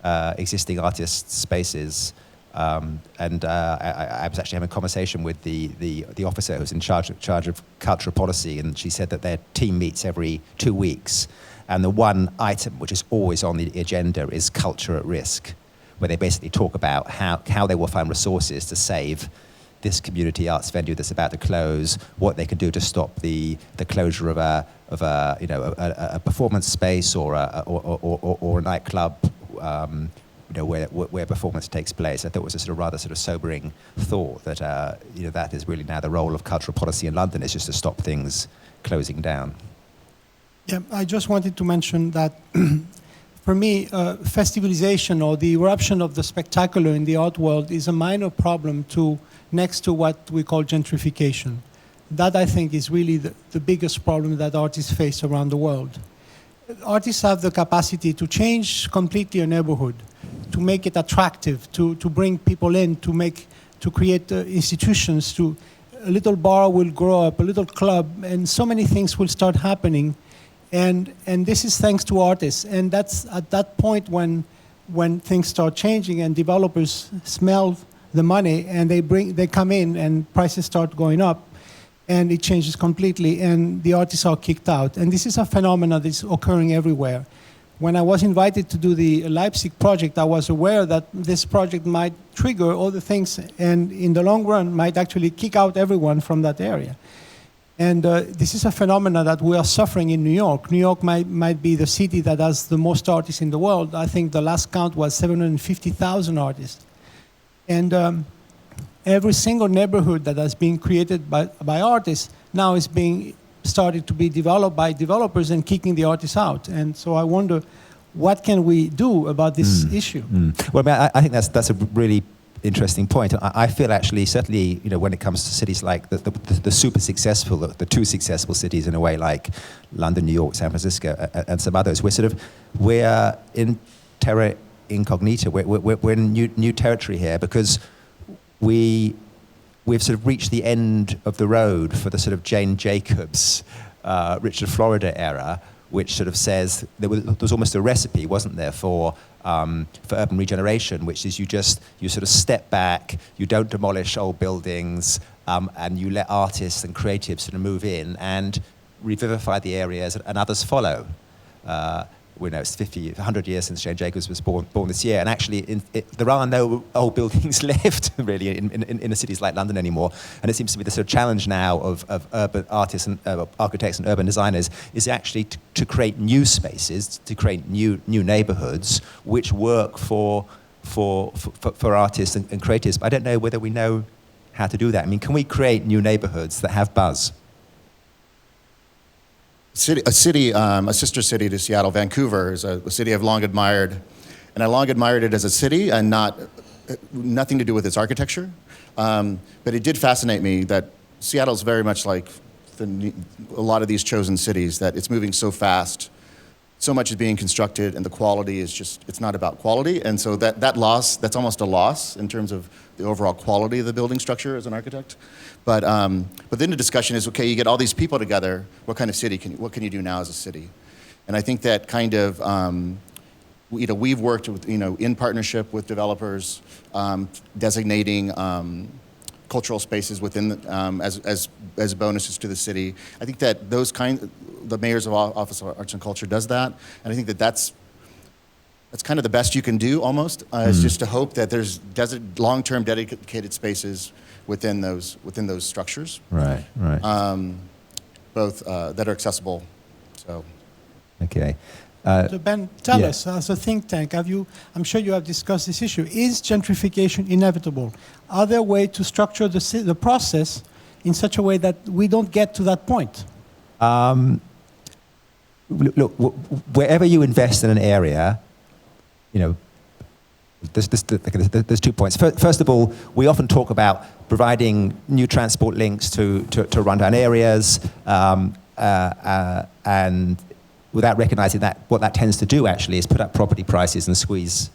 artist spaces. And I was actually having a conversation with the officer who's in charge of cultural policy, and she said that their team meets every 2 weeks. And the one item which is always on the agenda is culture at risk, where they basically talk about how they will find resources to save this community arts venue that's about to close, what they can do to stop the closure of a performance space or a nightclub, where performance takes place. I thought it was a sort of rather sort of sobering thought that that is really now the role of cultural policy in London, is just to stop things closing down. Yeah, I just wanted to mention that for me, festivalization or the eruption of the spectacular in the art world is a minor problem next to what we call gentrification. That, I think, is really the biggest problem that artists face around the world. Artists have the capacity to change completely a neighborhood, to make it attractive, to bring people in, to create institutions. A little bar will grow up, a little club, and so many things will start happening. And this is thanks to artists. And that's at that point when things start changing and developers smell the money and they come in and prices start going up, and it changes completely, and the artists are kicked out. And this is a phenomenon that's occurring everywhere. When I was invited to do the Leipzig project, I was aware that this project might trigger all the things, and in the long run might actually kick out everyone from that area. And this is a phenomenon that we are suffering in New York. New York might be the city that has the most artists in the world. I think the last count was 750,000 artists. And every single neighborhood that has been created by artists now is being started to be developed by developers and kicking the artists out. And so I wonder, what can we do about this issue? Well, I think that's a really interesting point. I feel actually, certainly, when it comes to cities like the super successful, the too successful cities in a way, like London, New York, San Francisco, and some others, we're in terra incognita. We're in new territory here, because we've sort of reached the end of the road for the sort of Jane Jacobs, Richard Florida era, which sort of says there was almost a recipe, wasn't there, for urban regeneration, which is you sort of step back, you don't demolish old buildings, and you let artists and creatives sort of move in and revivify the areas, and others follow. We know it's 100 years since Jane Jacobs was born this year, and actually there are no old buildings left really in the cities like London anymore. And it seems to be the sort of challenge now of urban artists and architects and urban designers is actually to create new spaces, to create new neighborhoods which work for artists and creatives. But I don't know whether we know how to do that. I mean, can we create new neighborhoods that have buzz? A sister city to Seattle, Vancouver, is a city I've long admired. And I long admired it as a city and nothing to do with its architecture. But it did fascinate me that Seattle's very much like a lot of these chosen cities, that it's moving so fast. So much is being constructed, and the quality is it's not about quality. And so that loss, that's almost a loss in terms of the overall quality of the building structure as an architect. But then the discussion is, okay, you get all these people together, what kind of city what can you do now as a city? And I think that kind of, we've worked with, in partnership with developers, designating cultural spaces within as bonuses to the city. I think that the mayor's office of arts and culture does that, and I think that that's kind of the best you can do almost, is just to hope that there's long-term dedicated spaces within those structures. Right. Both that are accessible. So. Okay. So Ben, tell us, as a think tank, I'm sure you have discussed this issue. Is gentrification inevitable? Are there ways to structure the process in such a way that we don't get to that point? Look, wherever you invest in an area, there's 2 points. First of all, we often talk about providing new transport links to rundown areas, and without recognizing that what that tends to do actually is put up property prices and squeeze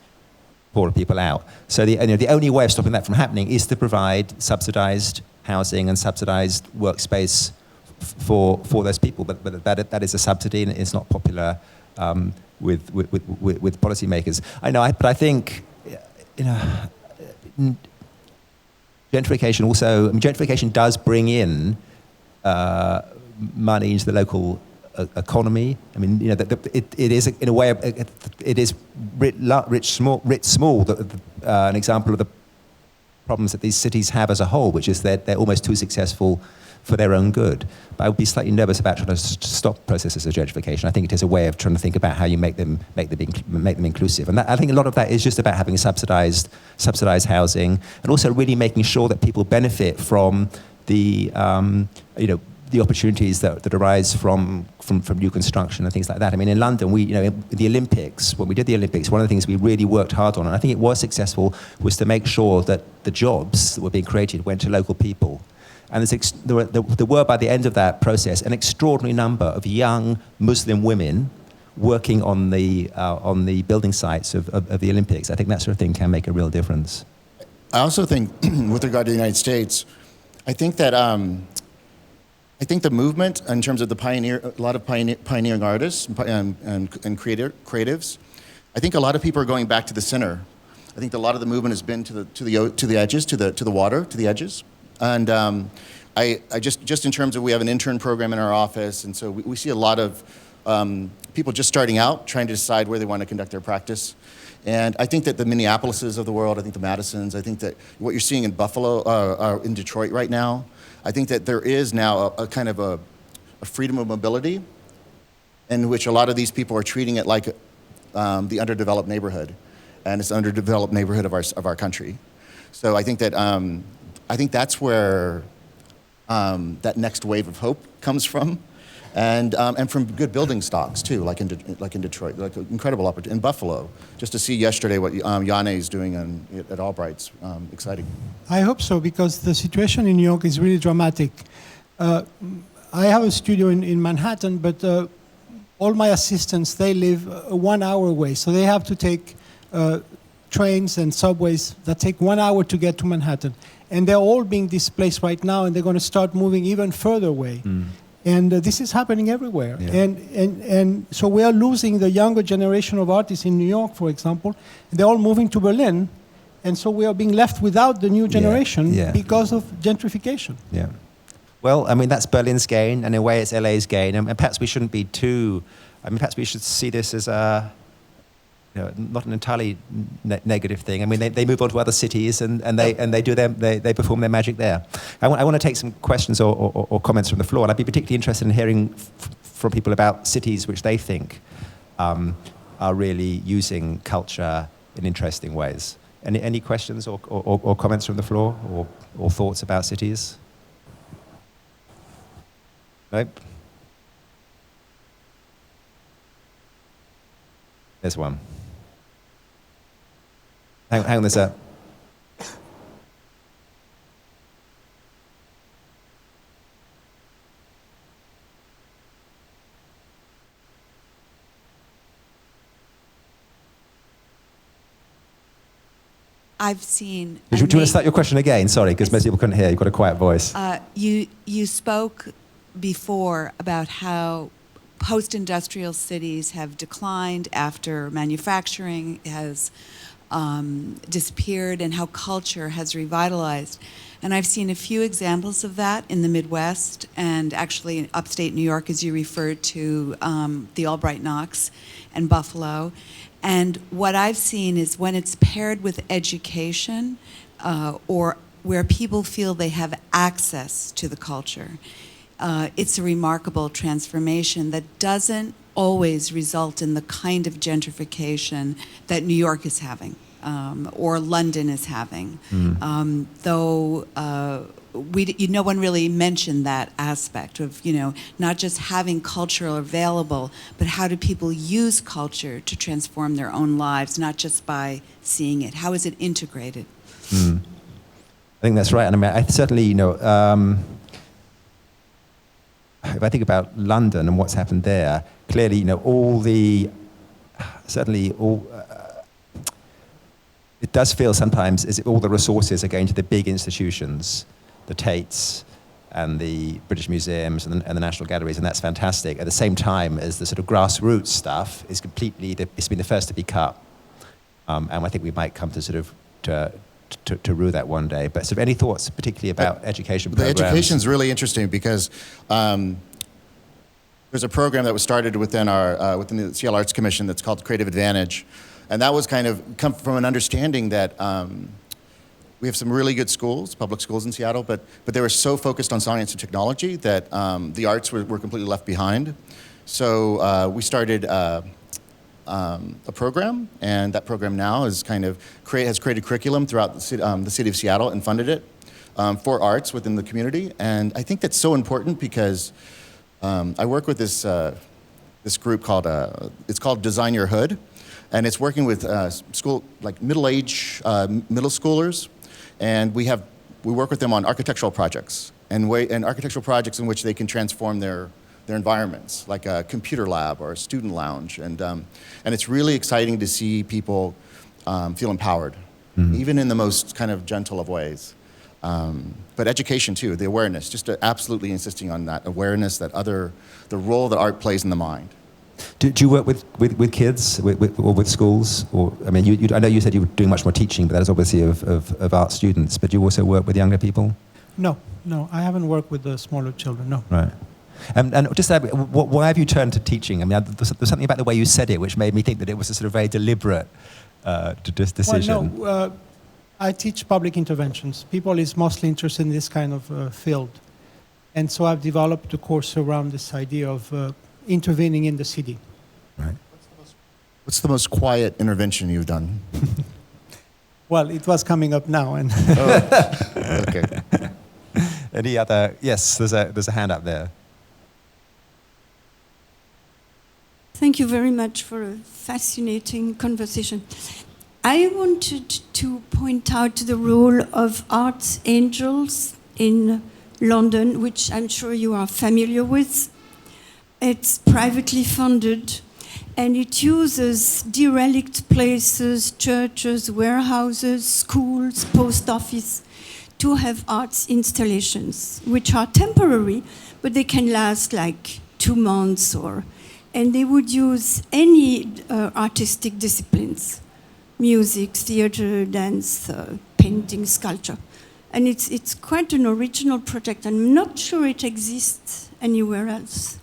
poorer people out. So the only way of stopping that from happening is to provide subsidized housing and subsidized workspace for those people. But that is a subsidy, and it's not popular with policymakers. But I think gentrification does bring in money into the local economy. I mean, it is in a way it is rich small. An example of the problems that these cities have as a whole, which is that they're almost too successful for their own good. But I would be slightly nervous about trying to stop processes of gentrification. I think it is a way of trying to think about how you make them inclusive. And I think a lot of that is just about having subsidized housing, and also really making sure that people benefit from the opportunities that arise from new construction and things like that. I mean, in London, the Olympics, when we did the Olympics, one of the things we really worked hard on, and I think it was successful, was to make sure that the jobs that were being created went to local people. And there were, by the end of that process, an extraordinary number of young Muslim women working on the building sites of the Olympics. I think that sort of thing can make a real difference. I also think, with regard to the United States, I think that I think the movement, in terms of a lot of pioneering artists and creatives, I think a lot of people are going back to the center. I think a lot of the movement has been to the edges, to the water, to the edges. And I just in terms of, we have an intern program in our office, and so we see a lot of people just starting out, trying to decide where they want to conduct their practice. And I think that the Minneapolises of the world, I think the Madisons, I think that what you're seeing in Buffalo, in Detroit right now, I think that there is now a kind of a freedom of mobility, in which a lot of these people are treating it like the underdeveloped neighborhood, and it's the underdeveloped neighborhood of our country. So I think that I think that's where that next wave of hope comes from, and from good building stocks too, like in Detroit, like an incredible opportunity. In Buffalo, just to see yesterday what Yane is doing at Albright's, exciting. I hope so, because the situation in New York is really dramatic. I have a studio in Manhattan, but all my assistants, they live 1 hour away, so they have to take trains and subways that take 1 hour to get to Manhattan. And they're all being displaced right now, and they're going to start moving even further away. Mm. And this is happening everywhere. Yeah. And so we are losing the younger generation of artists in New York, for example. They're all moving to Berlin. And so we are being left without the new generation because of gentrification. Yeah. Well, I mean, that's Berlin's gain, and in a way it's LA's gain. And perhaps we shouldn't be too, perhaps we should see this as not an entirely negative thing. I mean, they move on to other cities and they perform their magic there. I want to take some questions or comments from the floor, and I'd be particularly interested in hearing from people about cities which they think are really using culture in interesting ways. Any questions or comments from the floor or thoughts about cities? Nope. There's one. Hang on, there's a... I've seen... Do you want to start your question again? Sorry, because most people couldn't hear. You've got a quiet voice. You spoke before about how post-industrial cities have declined after manufacturing has disappeared and how culture has revitalized. And I've seen a few examples of that in the Midwest and actually in upstate New York, as you referred to, the Albright Knox and Buffalo. And what I've seen is when it's paired with education or where people feel they have access to the culture, it's a remarkable transformation that doesn't always result in the kind of gentrification that New York is having. Or London is having, though no one really mentioned that aspect of, not just having culture available, but how do people use culture to transform their own lives, not just by seeing it. How is it integrated? I think that's right. And I mean, I certainly, if I think about London and what's happened there, clearly, it does feel sometimes as if all the resources are going to the big institutions, the Tates and the British Museums and the National Galleries, and that's fantastic. At the same time as the sort of grassroots stuff is it's been the first to be cut. And I think we might come to sort of to rue that one day. But sort of any thoughts, particularly about education programs? The education is really interesting because there's a program that was started within the Seattle Arts Commission that's called Creative Advantage. And that was kind of come from an understanding that we have some really good schools, public schools in Seattle, but they were so focused on science and technology that the arts were completely left behind. So we started a program, and that program now is has created curriculum throughout the city of Seattle and funded it for arts within the community. And I think that's so important because I work with this group called it's called Design Your Hood. And it's working with middle-aged middle schoolers, and we work with them on architectural projects and architectural projects in which they can transform their environments, like a computer lab or a student lounge, and it's really exciting to see people feel empowered, even in the most kind of gentle of ways. But education too, the awareness, just absolutely insisting on that awareness, the role that art plays in the mind. Do you work with kids or with schools? Or I mean, I know you said you were doing much more teaching, but that is obviously of art students. But do you also work with younger people? No, I haven't worked with the smaller children, no. Right. And just why have you turned to teaching? I mean, there's something about the way you said it which made me think that it was a sort of very deliberate decision. Well, no, I teach public interventions. People is mostly interested in this kind of field. And so I've developed a course around this idea of intervening in the city. Right. What's the most quiet intervention you've done? Well, it was coming up now, and Okay. Any other? Yes, there's a hand up there. Thank you very much for a fascinating conversation. I wanted to point out the role of Arts Angels in London, which I'm sure you are familiar with. It's privately funded, and it uses derelict places, churches, warehouses, schools, post office, to have arts installations, which are temporary, but they can last like 2 months, and they would use any artistic disciplines, music, theater, dance, painting, sculpture. And it's quite an original project. I'm not sure it exists anywhere else.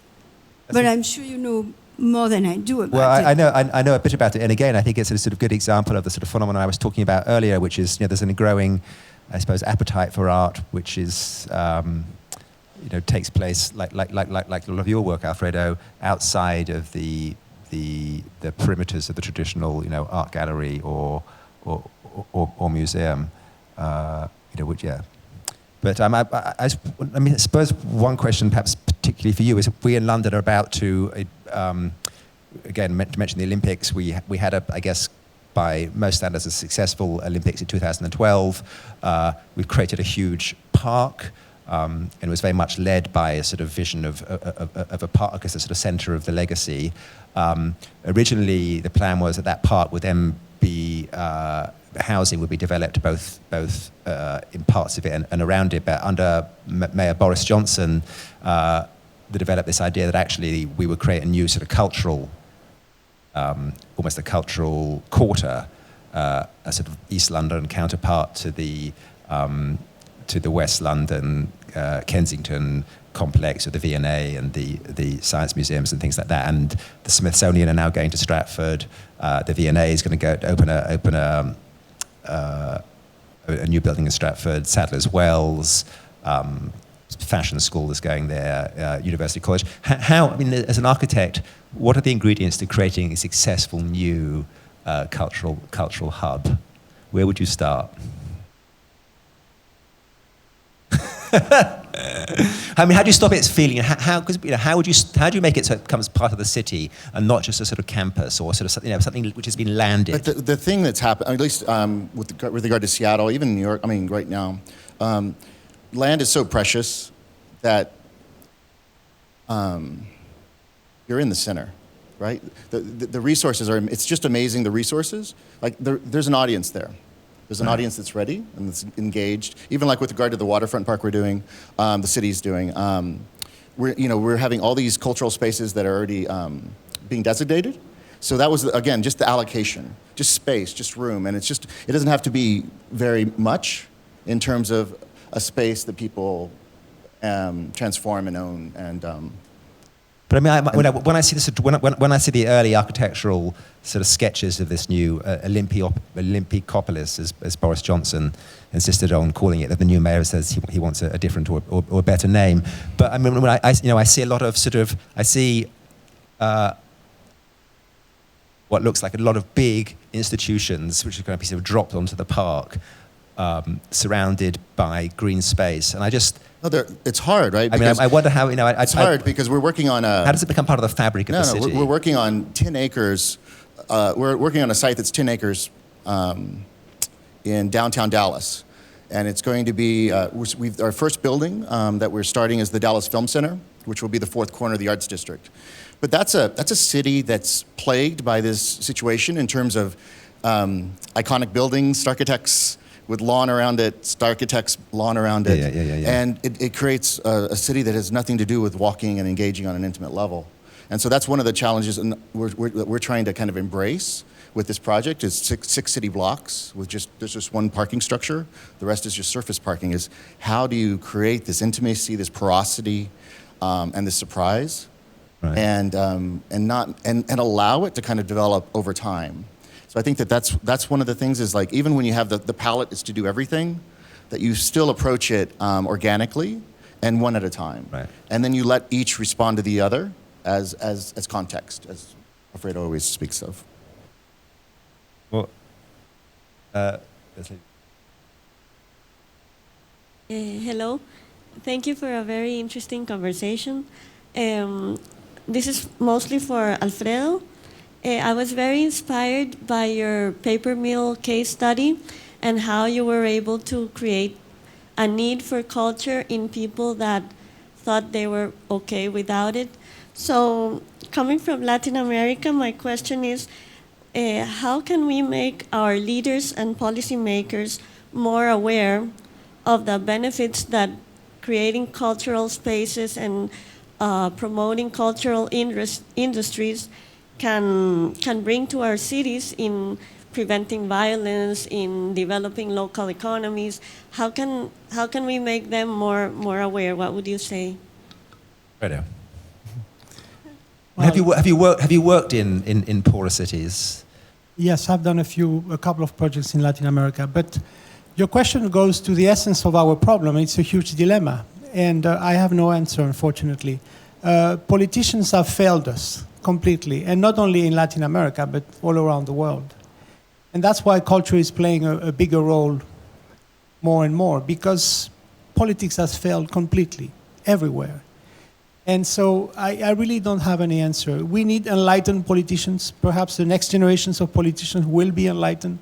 But I'm sure you know more than I do about it. Well, I know a bit about it, and again, I think it's a sort of good example of the sort of phenomenon I was talking about earlier, which is there's a growing, I suppose, appetite for art, which is takes place like a lot of your work, Alfredo, outside of the perimeters of the traditional art gallery or museum, which yeah. But I suppose one question, perhaps particularly for you, is we in London are about to, again, to mention the Olympics. We had I guess, by most standards, a successful Olympics in 2012. We've created a huge park, and it was very much led by a sort of vision of a park as a sort of centre of the legacy. Originally, the plan was that park would then be housing would be developed both in parts of it and around it, but under Mayor Boris Johnson, they developed this idea that actually we would create a new sort of cultural, almost a cultural quarter a sort of East London counterpart to the West London Kensington complex of the V&A and the science museums and things like that. And the Smithsonian are now going to Stratford. The V&A is going to go open a new building in Stratford. Sadler's Wells, fashion school is going there. University College. How? I mean, as an architect, what are the ingredients to creating a successful new cultural hub? Where would you start? I mean, how do you stop its feeling? How do you make it so it becomes part of the city and not just a sort of campus or sort of something which has been landed? But the thing that's happened, at least with regard to Seattle, even New York, I mean, right now, land is so precious that you're in the center, right? The resources are, it's just amazing, the resources. Like, there's an audience there. There's an audience that's ready and that's engaged. Even like with regard to the waterfront park we're doing, the city's doing. We're having all these cultural spaces that are already being designated. So that was, again, just the allocation, just space, just room. And it doesn't have to be very much in terms of a space that people transform and own. And but I mean, when I see this, when I see the early architectural sort of sketches of this new Olympicopolis, as Boris Johnson insisted on calling it, that the new mayor says he wants a different or better name. But I mean, when I see a lot of what looks like a lot of big institutions which are going to be sort of dropped onto the park, surrounded by green space, and I just. No, it's hard, right? I mean, I wonder how, it's hard because we're working on a... How does it become part of the fabric of the city? We're working on 10 acres. We're working on a site that's 10 acres in downtown Dallas. And it's going to be, our first building that we're starting is the Dallas Film Center, which will be the fourth corner of the Arts District. But that's a city that's plagued by this situation in terms of iconic buildings, architects, with lawn around it, architects, lawn around it. Yeah. And it creates a city that has nothing to do with walking and engaging on an intimate level. And so that's one of the challenges we're trying to kind of embrace with this project is six city blocks with there's just one parking structure. The rest is just surface parking. Is how do you create this intimacy, this porosity, and this surprise, right. and allow it to kind of develop over time. So I think that's one of the things is like even when you have the palette is to do everything, that you still approach it organically and one at a time. Right. And then you let each respond to the other as context, as Alfredo always speaks of. Well, hello. Thank you for a very interesting conversation. This is mostly for Alfredo. I was very inspired by your paper mill case study and how you were able to create a need for culture in people that thought they were okay without it. So coming from Latin America, my question is, how can we make our leaders and policymakers more aware of the benefits that creating cultural spaces and promoting cultural industries can bring to our cities in preventing violence, in developing local economies? How can we make them more aware? What would you say? Right. Have you worked in poorer cities? Yes, I've done a couple of projects in Latin America. But your question goes to the essence of our problem. It's a huge dilemma, and I have no answer, unfortunately. Politicians have failed us completely, and not only in Latin America, but all around the world. And that's why culture is playing a bigger role more and more, because politics has failed completely everywhere. And so I really don't have any answer. We need enlightened politicians. Perhaps the next generations of politicians will be enlightened,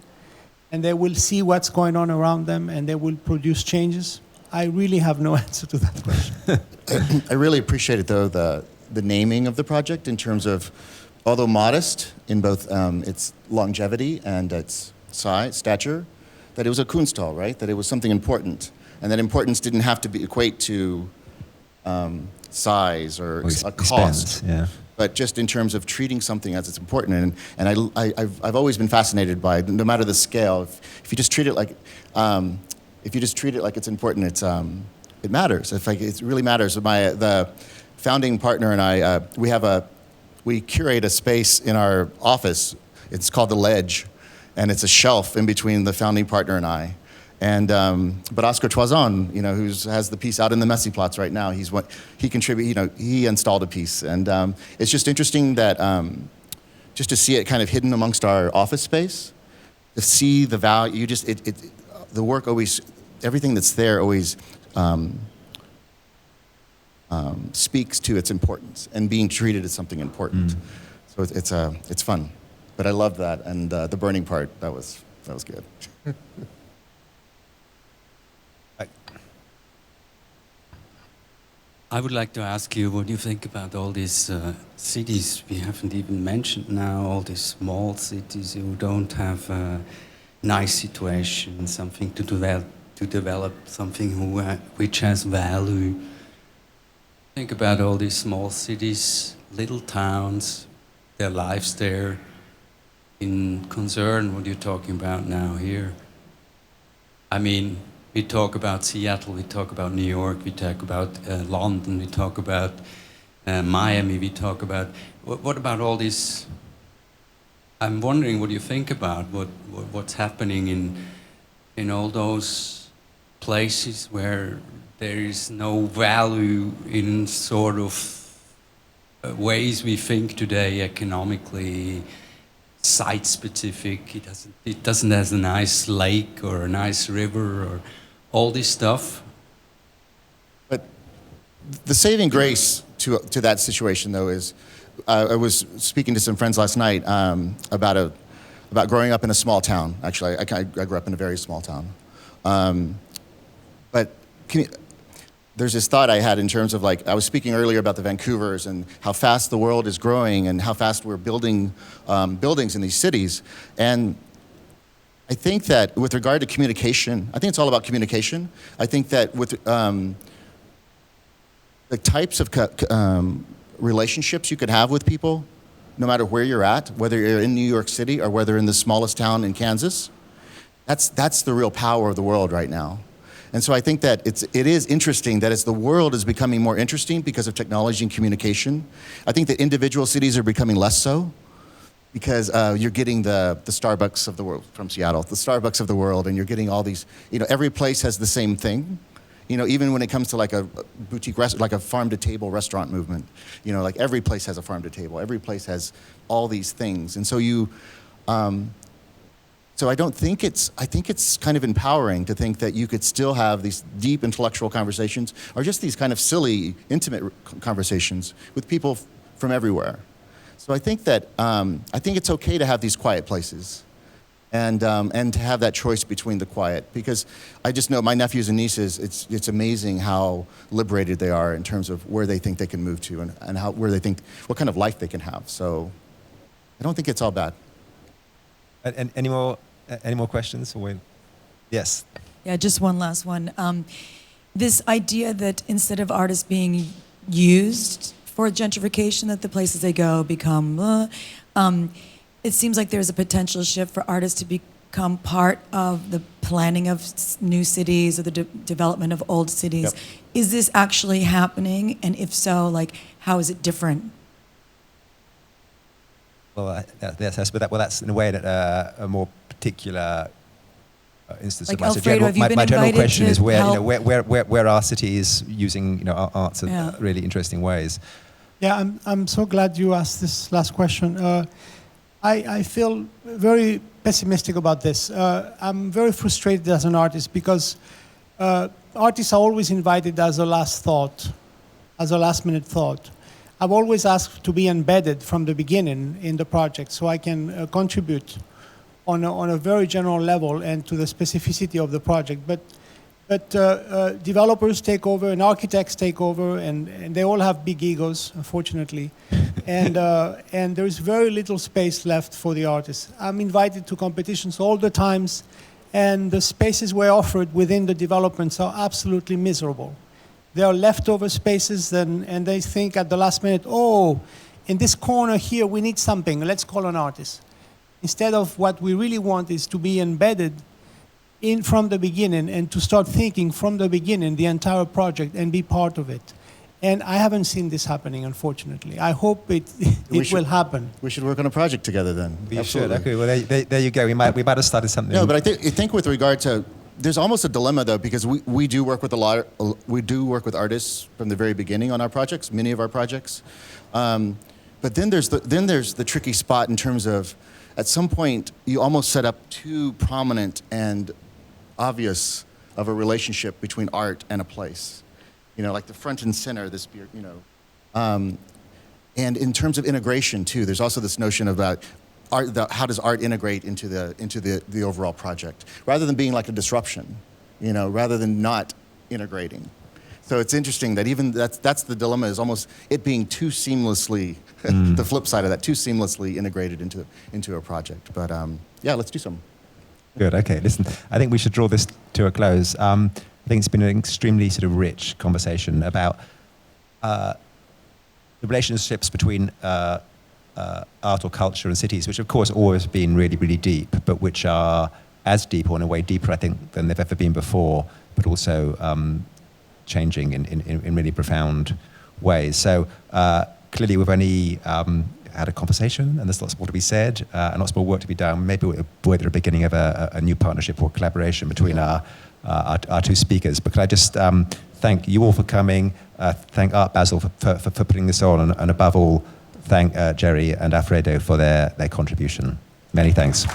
and they will see what's going on around them, and they will produce changes. I really have no answer to that question. I really appreciate it, though, the naming of the project in terms of, although modest in both its longevity and its size, stature, that it was a Kunsthal, right? That it was something important. And that importance didn't have to equate to size or a cost. Yeah. but just in terms of treating something as it's important. And I've always been fascinated by, no matter the scale, if you just treat it like, it's important, it matters. It really matters. The founding partner and I, we curate a space in our office. It's called The Ledge, and it's a shelf in between the founding partner and I. And but Oscar Toison, who has the piece out in the Messy Plots right now, he installed a piece, and it's just interesting that just to see it kind of hidden amongst our office space, to see the value. The work always, everything that's there always speaks to its importance and being treated as something important. So it's fun, but I love that, and the burning part that was good. I would like to ask you what you think about all these cities we haven't even mentioned now, all these small cities who don't have a nice situation, something to develop something which has value. Think about all these small cities, little towns, their lives there, in concern what you're talking about now here. I mean, we talk about Seattle, we talk about New York, we talk about London, we talk about Miami, we talk about... What about all these... I'm wondering what you think about what's happening in all those places where there is no value in sort of ways we think today economically, site-specific. It doesn't have a nice lake or a nice river or all this stuff. But the saving grace to that situation, though, is I was speaking to some friends last night about growing up in a small town. Actually, I grew up in a very small town. But there's this thought I had in terms of, I was speaking earlier about the Vancouvers and how fast the world is growing and how fast we're building buildings in these cities. And I think that with regard to communication, I think it's all about communication. I think that with the types of relationships you could have with people, no matter where you're at, whether you're in New York City or whether in the smallest town in Kansas, that's the real power of the world right now. And so I think that it is interesting that as the world is becoming more interesting because of technology and communication, I think that individual cities are becoming less so, because you're getting the Starbucks of the world from Seattle, the Starbucks of the world, and you're getting all these, every place has the same thing. Even when it comes to a boutique restaurant, like a farm-to-table restaurant movement, every place has a farm-to-table, every place has all these things. And so so I think it's kind of empowering to think that you could still have these deep intellectual conversations, or just these kind of silly, intimate conversations with people from everywhere. So I think that I think it's okay to have these quiet places, and to have that choice between the quiet, because I just know my nephews and nieces. It's amazing how liberated they are in terms of where they think they can move to, and where they think what kind of life they can have. So I don't think it's all bad. And any more questions? Yes. Yeah, just one last one. This idea that instead of artists being used for gentrification, that the places they go become, it seems like there's a potential shift for artists to become part of the planning of new cities or the development of old cities. Yep. Is this actually happening? And if so, how is it different? Well, that's in a way that a more particular instance of Alfredo, my general question is where are cities using arts in really interesting ways. Yeah, I'm so glad you asked this last question. I feel very pessimistic about this. I'm very frustrated as an artist because artists are always invited as a last thought, as a last-minute thought. I've always asked to be embedded from the beginning in the project so I can contribute on a very general level and to the specificity of the project. But developers take over and architects take over, and they all have big egos, unfortunately. And there is very little space left for the artists. I'm invited to competitions all the times, and the spaces we're offered within the developments are absolutely miserable. There are leftover spaces, and they think at the last minute, oh, in this corner here, we need something. Let's call an artist. Instead of what we really want is to be embedded in from the beginning and to start thinking from the beginning the entire project and be part of it. And I haven't seen this happening, unfortunately. I hope it will happen. We should work on a project together then. We Absolutely. should. Okay, well, there you go. We might have started something. No, but I think with regard to, there's almost a dilemma though, because we do work with we do work with artists from the very beginning on our projects, many of our projects. But then there's the tricky spot in terms of, at some point you almost set up too prominent and obvious of a relationship between art and a place. You know, like the front and center, this, you know. And in terms of integration too, there's also this notion about art, how does art integrate into the overall project, rather than being like a disruption, you know, rather than not integrating. So it's interesting that even that's the dilemma, is almost it being too seamlessly, the flip side of that, too seamlessly integrated into a project. But yeah, let's do some. Good. Okay. Listen, I think we should draw this to a close. I think it's been an extremely sort of rich conversation about the relationships between art or culture and cities, which of course always been really, really deep, but which are as deep, or in a way deeper, I think, than they've ever been before, but also changing in really profound ways. So clearly we've only had a conversation, and there's lots more to be said, and lots more work to be done. Maybe we're at the beginning of a new partnership or collaboration between our two speakers. But could I just thank you all for coming, thank Art Basel for putting this on, and above all, thank Jerry and Alfredo for their contribution. Many thanks.